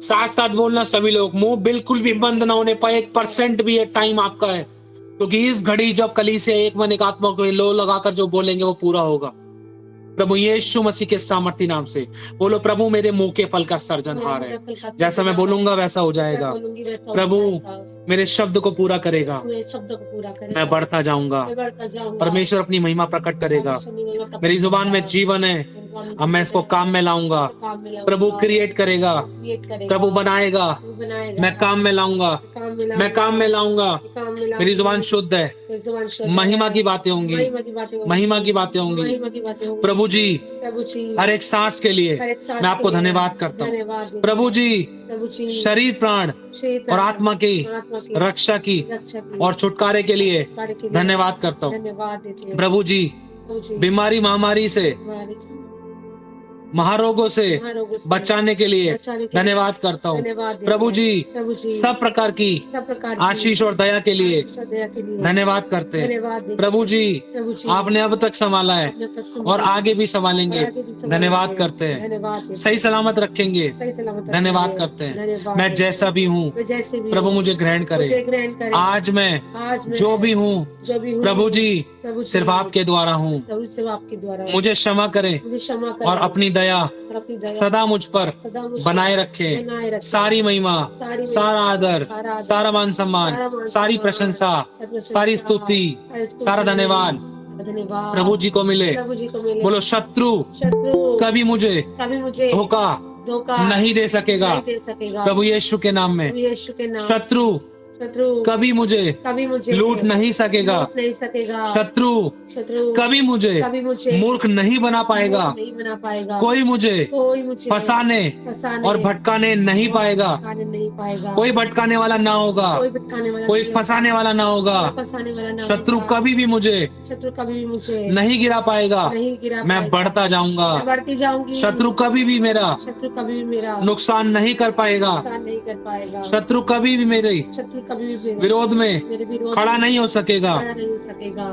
साथ साथ बोलना सभी लोग, मुंह बिल्कुल भी बंद ना होने पाए, 1% भी ये टाइम आपका है, क्योंकि इस घड़ी जब कलीसिया एक मन एक आत्मा को लो लगाकर जो बोलेंगे वो पूरा होगा। प्रभु यीशु मसीह के सामर्थी नाम से बोलो, प्रभु मेरे मुंह के फल का सर्जनहार है, जैसा मैं बोलूंगा वैसा हो जाएगा। प्रभु मेरे शब्द को पूरा करेगा, मैं बढ़ता जाऊंगा, परमेश्वर अपनी महिमा प्रकट करेगा। मेरी जुबान में जीवन है, अब मैं इसको काम में लाऊंगा। प्रभु क्रिएट करेगा, प्रभु बनाएगा, मैं काम में लाऊंगा, मैं काम में लाऊंगा। मेरी जुबान शुद्ध है, महिमा की बातें होंगी, महिमा की बातें होंगी। प्रभु जी हर एक सांस के लिए मैं आपको धन्यवाद करता हूँ। प्रभु जी शरीर प्राण और आत्मा की रक्षा की और छुटकारे के लिए धन्यवाद करता हूँ। प्रभु जी बीमारी महामारी से महारोगों से बचाने के लिए धन्यवाद करता हूँ। प्रभु जी सब प्रकार की आशीष और दया के लिए धन्यवाद करते हैं। प्रभु जी आपने अब तक संभाला है और आगे भी संभालेंगे, धन्यवाद करते हैं। सही सलामत रखेंगे, धन्यवाद करते हैं। मैं जैसा भी हूँ प्रभु मुझे ग्रहण करे। आज मैं जो भी हूँ प्रभु जी सिर्फ आपके द्वारा हूँ। मुझे क्षमा करें और अपनी दया सदा मुझ पर बनाए रखे। सारी महिमा, सारा आदर, सारा मान सम्मान, सारी प्रशंसा, सारी स्तुति, सारा धन्यवाद प्रभु जी को मिले। बोलो शत्रु कभी मुझे धोखा नहीं दे सकेगा प्रभु यीशु के नाम में। शत्रु कभी मुझे लूट नहीं सकेगा। शत्रु कभी मुझे मूर्ख नहीं बना पाएगा। कोई मुझे फंसाने और भटकाने नहीं पाएगा। कोई भटकाने वाला ना होगा, कोई फंसाने वाला ना होगा। शत्रु कभी भी मुझे नहीं गिरा पाएगा। मैं बढ़ता जाऊंगा। शत्रु कभी भी मेरा नुकसान नहीं कर पाएगा। शत्रु कभी भी मेरे विरोध में खड़ा नहीं हो सकेगा।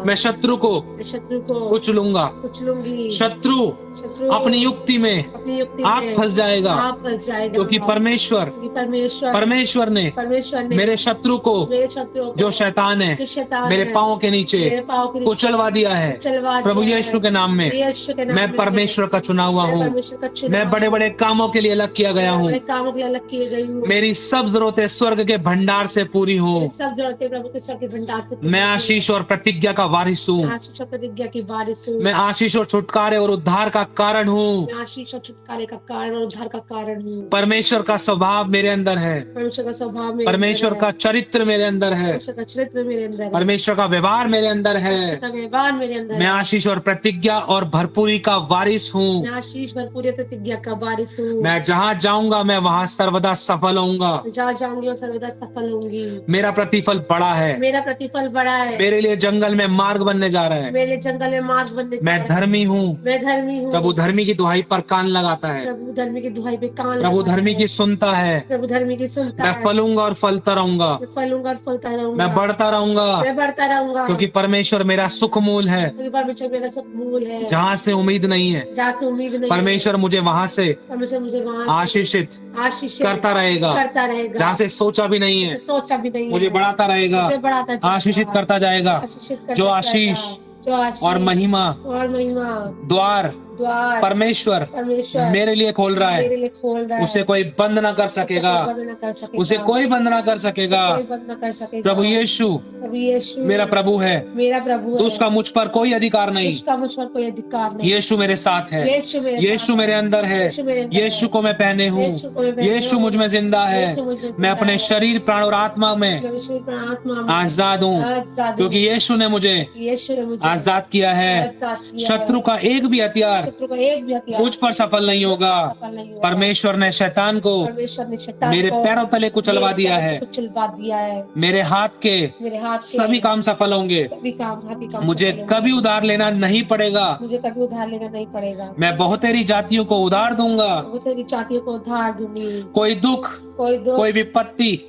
मैं शत्रु को कुचलूंगा। शत्रु अपनी युक्ति में आप फंस जाएगा, क्योंकि परमेश्वर ने मेरे शत्रु को जो शैतान है मेरे पांव के नीचे कुचलवा दिया है। प्रभु यीशु के नाम में मैं परमेश्वर का चुना हुआ हूँ। मैं बड़े बड़े कामों के लिए अलग किया गया हूँ। मेरी सब जरूरतें स्वर्ग के भंडार से पूरी हो। मैं आशीष और प्रतिज्ञा का वारिस हूँ। मैं आशीष और छुटकारे और उद्धार का कारण हूँ। परमेश्वर का स्वभाव मेरे अंदर है। परमेश्वर का चरित्र मेरे अंदर है। परमेश्वर का व्यवहार मेरे अंदर है। मैं आशीष और प्रतिज्ञा और भरपूरी का वारिस हूँ। मैं जहाँ जाऊंगा मैं वहाँ सर्वदा सफल होऊंगा। मेरा प्रतिफल बड़ा है। मेरे लिए जंगल में मार्ग बनने जा रहा है। मैं धर्मी हूँ। प्रभु धर्मी की दुहाई पर कान लगाता है। प्रभु धर्मी की सुनता है। मैं फलूंगा और फलता रहूंगा। मैं बढ़ता रहूंगा, क्योंकि परमेश्वर मेरा सुख मूल है। जहाँ से उम्मीद नहीं है परमेश्वर मुझे वहाँ से आशीषित करता रहेगा। जहाँ से सोचा भी नहीं है मुझे बढ़ाता रहेगा, आशीषित करता जाएगा। जो आशीष और महिमा द्वार परमेश्वर मेरे लिए खोल रहा है, उसे कोई बंद ना कर सकेगा। उसे कोई बंद ना कर सकेगा। प्रभु यीशु मेरा प्रभु है, तो उसका मुझ पर कोई अधिकार नहीं। यीशु मेरे साथ है। यीशु मेरे अंदर है। यीशु को मैं पहने हूँ। यीशु मुझ में जिंदा है। मैं अपने शरीर प्राण और आत्मा में आजाद हूँ, क्योंकि यीशु ने मुझे आजाद किया है। शत्रु का एक भी हथियार मुझ पर सफल नहीं होगा। परमेश्वर ने शैतान को मेरे पैरों तले कुचलवा दिया है। मेरे हाथ के सभी काम सफल होंगे। मुझे कभी उधार लेना नहीं पड़ेगा। मैं बहुतेरी जातियों को उधार दूंगा। कोई दुख कोई विपत्ति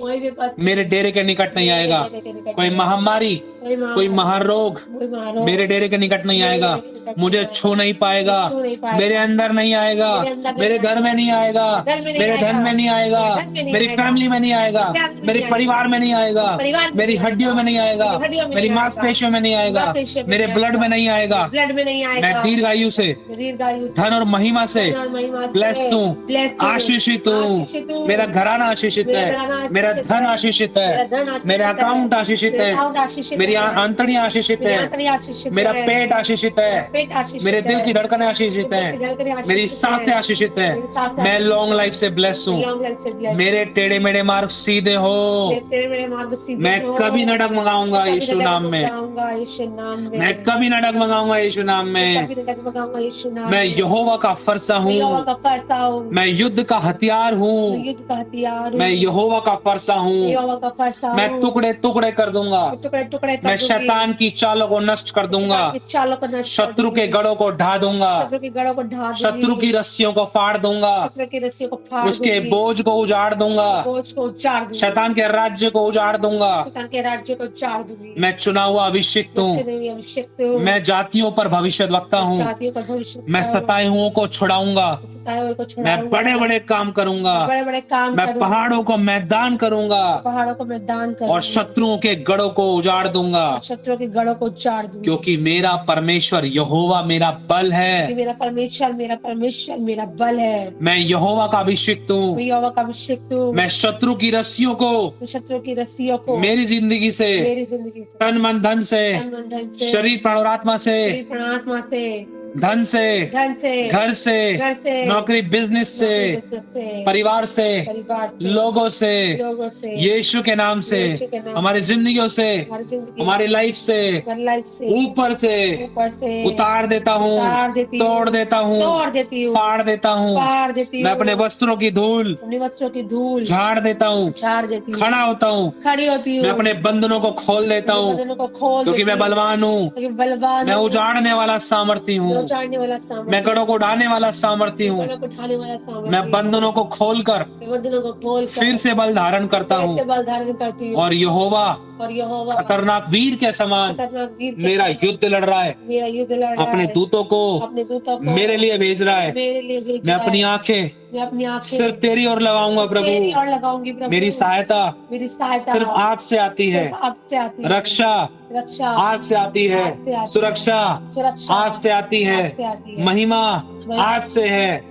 मेरे डेरे के निकट नहीं आएगा। कोई महामारी, कोई महारोग मेरे डेरे के निकट नहीं आएगा। मुझे छू नहीं पाएगा, मेरे अंदर नहीं आएगा, मेरे घर में नहीं आएगा, मेरे धन में नहीं आएगा, मेरी फैमिली में नहीं आएगा, मेरे परिवार में नहीं आएगा, मेरी हड्डियों में नहीं आएगा, मेरी मांसपेशियों में नहीं आएगा, मेरे ब्लड में नहीं आएगा। मैं दीर्घायु से, धन और महिमा से ब्लेस्ड हूँ, आशीषित हूँ। मेरा घराना आशीषित है, मेरा धन आशीषित है, मेरा अकाउंट आशीषित है, मेरी आंतड़ी आशीषित है, मेरा पेट आशीषित है, मेरे दिल की धड़कनें आशीषित है, मेरी सांसें आशीषित है। मैं लॉन्ग लाइफ से ब्लेस हूँ। मेरे टेढ़े मेढ़े मार्ग सीधे हो। मैं कभी न डगमगाऊंगा यीशु नाम में। मैं कभी न डगमगाऊंगा यीशु नाम में। मैं यहोवा का फरसा हूँ। मैं युद्ध का हथियार हूँ। मैं यहोवा का फरसा हूँ। मैं टुकड़े टुकड़े कर दूंगा। मैं शैतान की चालों को नष्ट कर दूंगा। शत्रु के गढ़ों को ढा दूंगा। शत्रु की रस्सियों को फाड़ दूंगा। उसके बोझ को उजाड़ दूंगा। शैतान के राज्य को उजाड़ दूंगा। मैं चुना हुआ अभिषिक्त हूँ। मैं जातियों पर भविष्यद्वक्ता हूँ। मैं सताए हुओं को छुड़ाऊंगा। मैं बड़े बड़े काम करूंगा। मैं पहाड़ों को मैदान करूंगा और शत्रुओं के गढ़ों को उजाड़ दूंगा। क्योंकि मेरा परमेश्वर यहोवा मेरा बल है। मेरा बल है। मैं यहोवा का अभिषिक्त हूँ। मैं शत्रु की रस्सियों को मेरी जिंदगी से, तन मन धन से, शरीर प्राण और आत्मा से, धन से, घर से, नौकरी बिजनेस से, परिवार से, लोगों से, यीशु के नाम से, हमारी जिंदगियों से, हमारी लाइफ से ऊपर से उतार देता हूँ, तोड़ देता हूँ, फाड़ देता हूँ। मैं अपने वस्त्रों की धूल झाड़ देता हूँ, खड़ा होता हूँ। मैं अपने बंधनों को खोल देता हूँ क्योंकि मैं बलवान हूँ। मैं उजाड़ने वाला सामर्थी हूँ। मैं गढ़ों को ढाने वाला सामर्थी हूँ। मैं बंधनों को खोलकर फिर से बल धारण करता हूँ और यहोवा खतरनाक वीर के समान मेरा युद्ध लड़ रहा है। अपने दूतों को मेरे लिए भेज रहा है। मैं अपनी आंखें सिर्फ तेरी ओर लगाऊंगा प्रभु। मेरी सहायता सिर्फ आपसे आती है। रक्षा आपसे आती है। सुरक्षा आपसे आती है। महिमा आपसे है।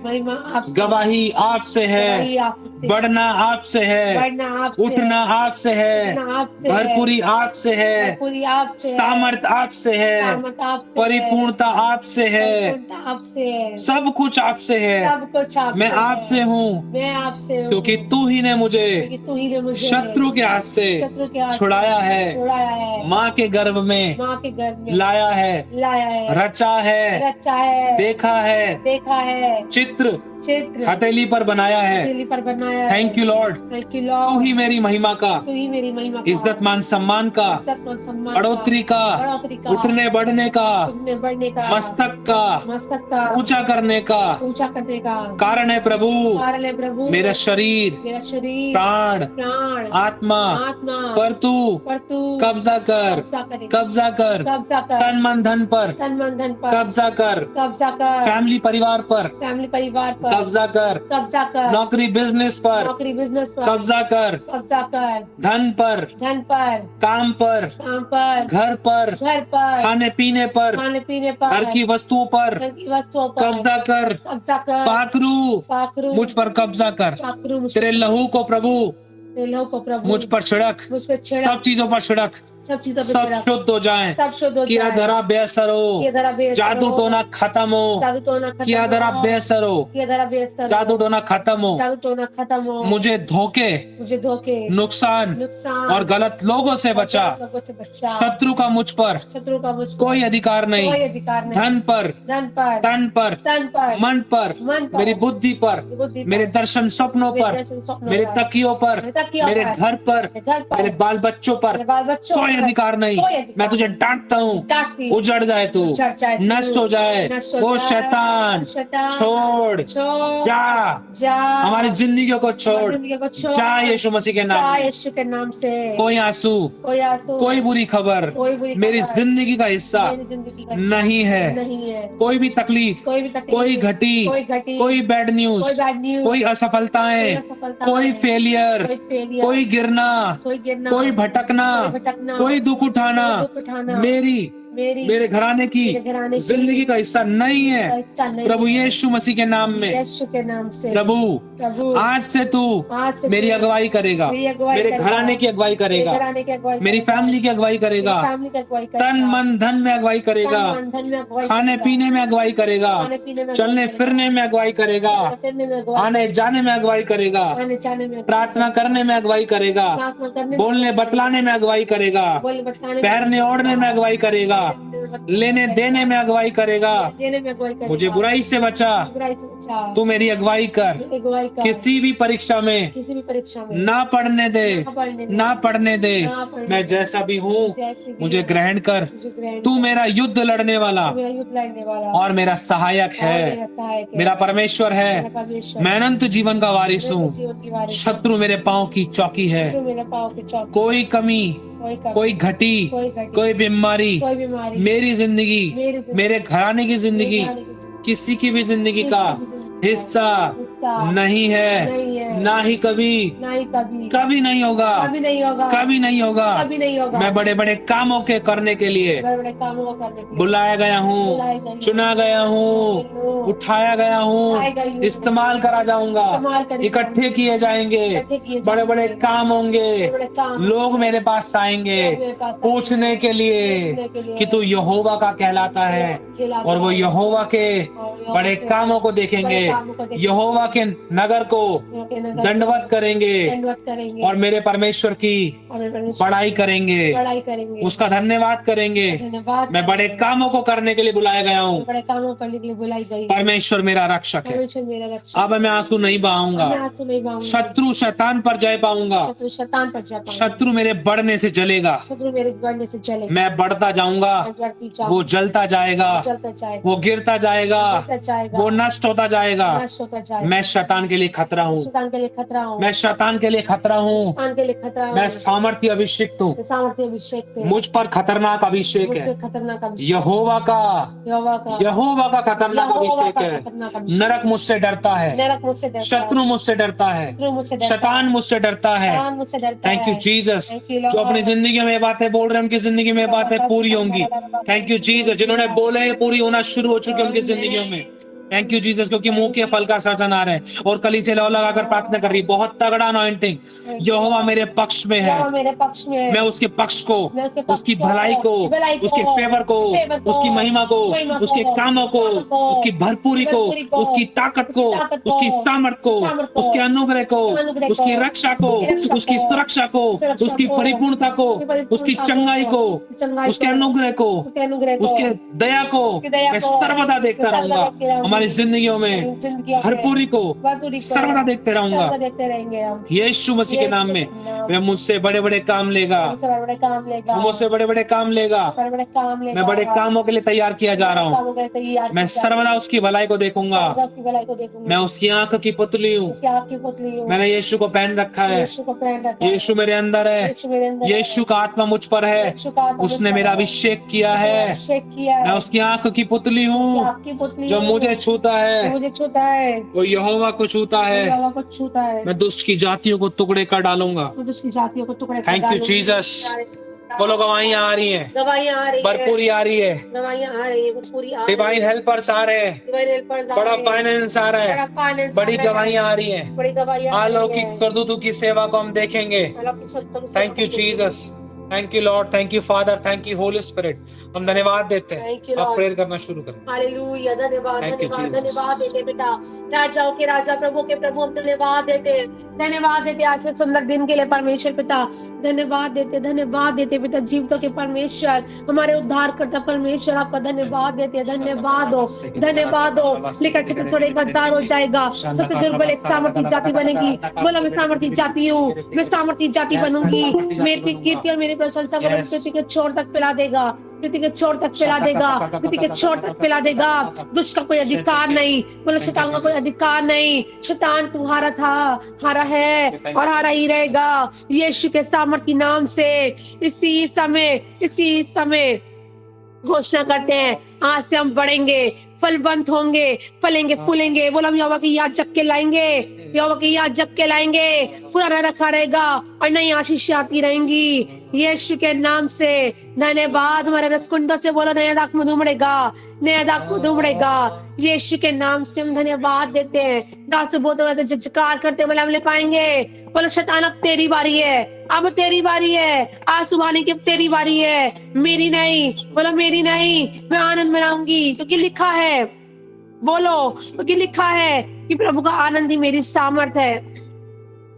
गवाही आपसे है। बढ़ना आपसे है। उठना आपसे है। भरपूरी आपसे है। सामर्थ आपसे है। परिपूर्णता आपसे है। सब कुछ आपसे है। मैं आपसे हूँ क्योंकि तू ही ने मुझे शत्रु के हाथ से छुड़ाया है। माँ के गर्भ में लाया है। रचा है। देखा है। चित्र हथेली पर बनाया है। Thank you Lord. तू ही मेरी महिमा का, इज्जत मान सम्मान का, बढ़ोतरी का, उठने बढ़ने का, मस्तक का ऊंचा करने का कारण है प्रभु। मेरा शरीर, प्राण, आत्मा पर तू कब्जा कर। तन मन धन पर कब्जा कर। फैमिली परिवार पर कब्जा कर। नौकरी बिजनेस पर कब्जा कर। धन पर, काम पर, घर पर, खाने पीने पर, घर की वस्तुओं पर कब्जा कर। पाखरू मुझ पर कब्जा कर। तेरे लहू को प्रभु मुझ पर छिड़क। सब चीजों पर छिड़क। सब शुद्ध हो जाए। किया धरा बेअसर हो। जादू टोना खत्म हो। किया धरा बेअसर हो। जादू टोना खत्म हो। मुझे धोखे, नुकसान और गलत लोगों से बचा। शत्रु का मुझ पर कोई अधिकार नहीं। धन पर, तन पर, मन पर, मेरी बुद्धि पर, मेरे दर्शन सपनों पर, मेरे तकियों पर तक किया मेरे हुआ है। घर पर, घर पर, मेरे बाल बच्चों पर मेरे बाल बच्चों कोई पर अधिकार नहीं। कोई अधिकार मैं तुझे डांटता हूँ, डांटती, उजड़ जाए तू, उजड़ जाए तू, नष्ट हो जाए नष्ट हो वो जाए, शैतान, शैतान, छोड़ छोड़, जा, जा, हमारी जिंदगियों को छोड़, जिंदगी को छोड़, जा यीशु मसीह के नाम जा में। यीशु के नाम से। कोई आंसू, कोई आंसू, कोई बुरी खबर कोई बुरी मेरी खबर जिंदगी का हिस्सा मेरी जिंदगी का नहीं है। नहीं है। कोई भी तकलीफ, कोई भी तकलीफ, कोई घटी, कोई घटी, कोई बैड न्यूज, कोई बैड न्यूज, कोई असफलताएं, कोई फेलियर, कोई फेलियर, कोई गिरना, कोई गिरना, कोई भटकना, कोई भटकना, कोई दुख उठाना कोई दुख उठाना मेरे घराने की मेरे घराने की जिंदगी का हिस्सा नहीं है। हिस्सा नहीं प्रभु है। यीशु मसीह के नाम में, यीशु के नाम से प्रभु प्रभु आज से तू आज से मेरी तू अगुवाई करेगा, मेरी अगुवाई मेरे करेगा, घराने की अगुवाई करेगा, मेरे घराने की अगुवाई मेरी करेगा, फैमिली की अगुवाई करेगा, मेरी फैमिली की अगुवाई करेगा, तन मन धन में अगुवाई करेगा, तन मन धन में अगुवाई खाने करेगा, पीने में अगुवाई करेगा, खाने पीने में चलने अगुवाई फिरने में अगुवाई करेगा, करेगा, फिरने में अगुवाई आने जाने में अगुवाई करेगा, आने जाने में अगुवाई प्रार्थना करने में अगुवाई करेगा, प्रार्थना करने में बोलने अगुवाई बतलाने में अगुवाई करेगा, बोलने बतलाने में पहनने ओढ़ने में अगुवाई करेगा, लेने देने में अगुवाई करेगा। देने में अगुवाई करेगा। मुझे बुराई से बचा, बुराई से बचा, तू मेरी अगुवाई कर, मेरी अगुवाई कर, किसी भी परीक्षा में किसी भी परीक्षा में ना पढ़ने दे, ना पढ़ने दे, ना पढ़ने मैं दे, जैसा भी हूँ जैसे भी मुझे हूँ, ग्रहण कर। मुझे ग्रहण तू कर। मेरा युद्ध लड़ने वाला तू मेरा युद्ध लड़ने वाला और मेरा सहायक और मेरा है, सहायक है, मेरा परमेश्वर मेरा है। परमेश्वर मैं अनंत जीवन का वारिस मेरे हूँ, जीवन की वारिस हूँ। शत्रु मेरे पाँव की चौकी है। शत्रु मेरे पाँव की चौकी, कोई कमी, कोई घटी, कोई बीमारी कोई बीमारी मेरी जिंदगी, मेरे घराने की जिंदगी, मेरे घराने की किसी की भी जिंदगी का हिस्सा हिस्सा नहीं है, नहीं है, ना ही कभी, ना ही कभी कभी नहीं होगा, कभी नहीं होगा, कभी नहीं होगा। कभी नहीं होगा। मैं बड़े बड़े कामों के करने के लिए बड़े बड़े कामों को करने के लिए बुलाया गया हूँ, बुलाए गए हूँ, चुना गया हूँ, उठाया गया उठाए गई हूँ, हूँ, इस्तेमाल करा जाऊंगा, इस्तेमाल करी इकट्ठे किए जाएंगे, इकट्ठे किए बड़े बड़े जाएंगे, काम होंगे, बड़े काम लोग मेरे पास आएंगे लोग मेरे पास आएंगे, पूछने के पूछने के लिए लिए कि तू यहोवा का कहलाता है, खिलाता और वो है, यहोवा के और यहोवा बड़े के कामों को देखेंगे, बड़े कामों को देखेंगे, यहोवा के नगर को के नगर दंडवत करेंगे दंडवत करेंगे, और मेरे परमेश्वर की और मेरे परमेश्वर बड़ाई करेंगे, बड़ाई करेंगे, उसका धन्यवाद करेंगे। धन्यवाद मैं बड़े कामों को करने के लिए बुलाया गया हूँ। बड़े कामों करने के लिए बुलाई गई, परमेश्वर मेरा रक्षक है, परमेश्वर मेरा रक्षक, अब मैं आंसू नहीं बहाऊंगा, मैं आंसू नहीं बहाऊंगा, शत्रु शैतान पर जय पाऊंगा, शत्रु शैतान पर जा पाऊंगा, शत्रु मेरे बढ़ने से जलेगा, शत्रु मेरे बढ़ने से चलेगा, मैं बढ़ता जाऊंगा, मैं बढ़ती जाऊंगा, वो जलता जाएगा, चलता जाएगा, वो गिरता जाएगा, गिरता जाएगा, वो नष्ट होता जाएगा। नष्ट होता जाएगा। मैं शैतान के लिए खतरा हूँ, शैतान के लिए खतरा हूँ, मैं शैतान के लिए खतरा हूँ, शैतान के लिए खतरा हूँ, मैं सामर्थ्य अभिषिक्त हूँ, मैं सामर्थ्य अभिषेक हूँ, मुझ पर खतरनाक अभिषेक मुझ है, पे खतरनाक अभिषेक, यहोवा का यहोवा का खतरनाक यहोवा अभिषेक का है। खतरनाक अभिषेक, नरक मुझसे डरता है, नरक मुझसे डरता है, शत्रु मुझसे डरता है, शत्रु मुझसे डरता है, शैतान मुझसे डरता है। शैतान मुझसे डरता थैंक यू है। Jesus, Thank you, Lord. जो अपनी जिंदगी में बातें बोल रहे हैं उनकी जिंदगी में बातें पूरी होंगी। थैंक यू जीसस, जिन्होंने बोले हैं पूरी होना शुरू हो चुकी है उनकी जिंदगियों में। थैंक यू जीसस, क्योंकि मुंह के फल का सर्जन आ रहे हैं और कली से लौ लगाकर प्रार्थना कर रही है। बहुत तगड़ा अनॉइंटिंग, यहोवा मेरे पक्ष में है, यहोवा मेरे पक्ष में है, मैं उसके पक्ष को, मैं उसके पक्ष उसकी को, भलाई को, भलाई को, उसके फेवर को, उसकी महिमा को, उसके कामों को, उसकी भरपूरी को, उसकी ताकत को, उसकी सामर्थ को, उसके अनुग्रह को, उसकी रक्षा को, उसकी सुरक्षा को, उसकी परिपूर्णता को, उसकी चंगाई को, उसके अनुग्रह को, उसके दया को मैं सर्वदा देखता रहूंगा। हमारी जिंदगियों में भरपूरी को सर्वदा देखते रहूंगा। देखते रहेंगे हम, यीशु मसीह के नाम में वह मुझसे बड़े बड़े काम लेगा, हमसे बड़े काम लेगा, मुझसे बड़े बड़े काम लेगा। बड़े काम लेगा, मैं बड़े कामों के लिए तैयार किया जा रहा हूँ। कामों के लिए तैयार मैं किया सर्वदा उसकी भलाई को देखूंगा। सर्वदा उसकी भलाई को देखूंगा। मैं उसकी आंख की पुतली हूँ, उसकी आँख की पुतली हूँ, मैंने यीशु को पहन रखा है। यीशु को पहन रखा है, यीशु मेरे अंदर है, यीशु मेरे अंदर है, यीशु का आत्मा मुझ पर है, यीशु का आत्मा उसने मुझ पर मेरा है, अभिषेक किया है। अभिषेक किया है, मैं उसकी आंख की पुतली उसकी हूँ, आँख की पुतली जो हूँ, मुझे छूता जो है मुझे छूता है, वो यहोवा को छूता है। यहोवा को छूता है, मैं दुष्ट की जातियों को टुकड़े कर डालूंगा। मैं उसकी जातियों को टुकड़े कर थैंक यू डालूंगा। जीसस। बोलो गवाहियां आ रही हैं, गवाहियां आ रही है, भरपूरी आ रही है, गवाहियां आ रही है, पूरी आ रही है, डिवाइन हेल्पर्स आ रहे हैं, डिवाइन हेल्पर्स आ बड़ा रहे हैं, फाइनेंस आ रहा बड़ा है, फाइनेंस बड़ी आ रहा है, गवाहियां आ रही हैं, बड़ी गवाहियां आ रही अलौकिक है, करतूतों की सेवा को हम देखेंगे। अलौकिक सत्यों से thank you Jesus, thank you Lord, thank you father, thank you holy spirit. हम धन्यवाद देते हैं। Thank you, आप Lord. प्रेयर करना शुरू करें। हालेलुया, धन्यवाद Thank you, धन्यवाद Jesus. धन्यवाद देते बेटा, राजाओं के राजा प्रभु के प्रभु हम धन्यवाद देते हैं। धन्यवाद देते आज के सुंदर दिन के लिए परमेश्वर पिता, धन्यवाद देते पिता, जीवितों के परमेश्वर, हमारे उद्धार करता परमेश्वर, आपका धन्यवाद देते, धन्यवाद हो। लेकर के थोड़े 1000 हो जाएगा, सबसे दुर्बल एक सामर्थी जाति बनेगी। बोला मैं सामर्थी जाति हूँ, मैं सामर्थी जाति बनूंगी। मेरी कीर्ति और मेरी प्रशंसा को पृथ्वी के छोर तक फैला देगा, पृथ्वी के छोर तक फैला देगा, पृथ्वी के छोर तक फैला देगा। दुष्ट का कोई अधिकार नहीं, बोलो शैतान का कोई अधिकार नहीं। शैतान तू हारा था, हारा है और हारा ही रहेगा। यीशु के सामर्थी नाम से इसी समय घोषणा करते हैं, आज से हम बढ़ेंगे, फलवंत होंगे, फलेंगे, फूलेंगे। बोलो हम यहोवा की याद जग के लाएंगे, यहोवा की याद जग के लाएंगे। पुराना रखा रहेगा और नई आशीष आती रहेंगी यीशु के नाम से। धन्यवाद। हमारे रसकुंडों से बोलो नया दाख मधु उमड़ेगा, नया दाख मधु उमड़ेगा। यीशु के नाम से हम धन्यवाद देते हैं। दासु बोलते हुए जजकार करते बोले हम ले पाएंगे। बोलो शैतान अब तेरी बारी है, अब तेरी बारी है। आज सुबह की अब तेरी बारी है, मेरी नहीं। बोलो मेरी नहीं, मैं आनंद मनाऊंगी क्योंकि लिखा है। बोलो क्योंकि लिखा है कि प्रभु का आनंद ही मेरी सामर्थ है।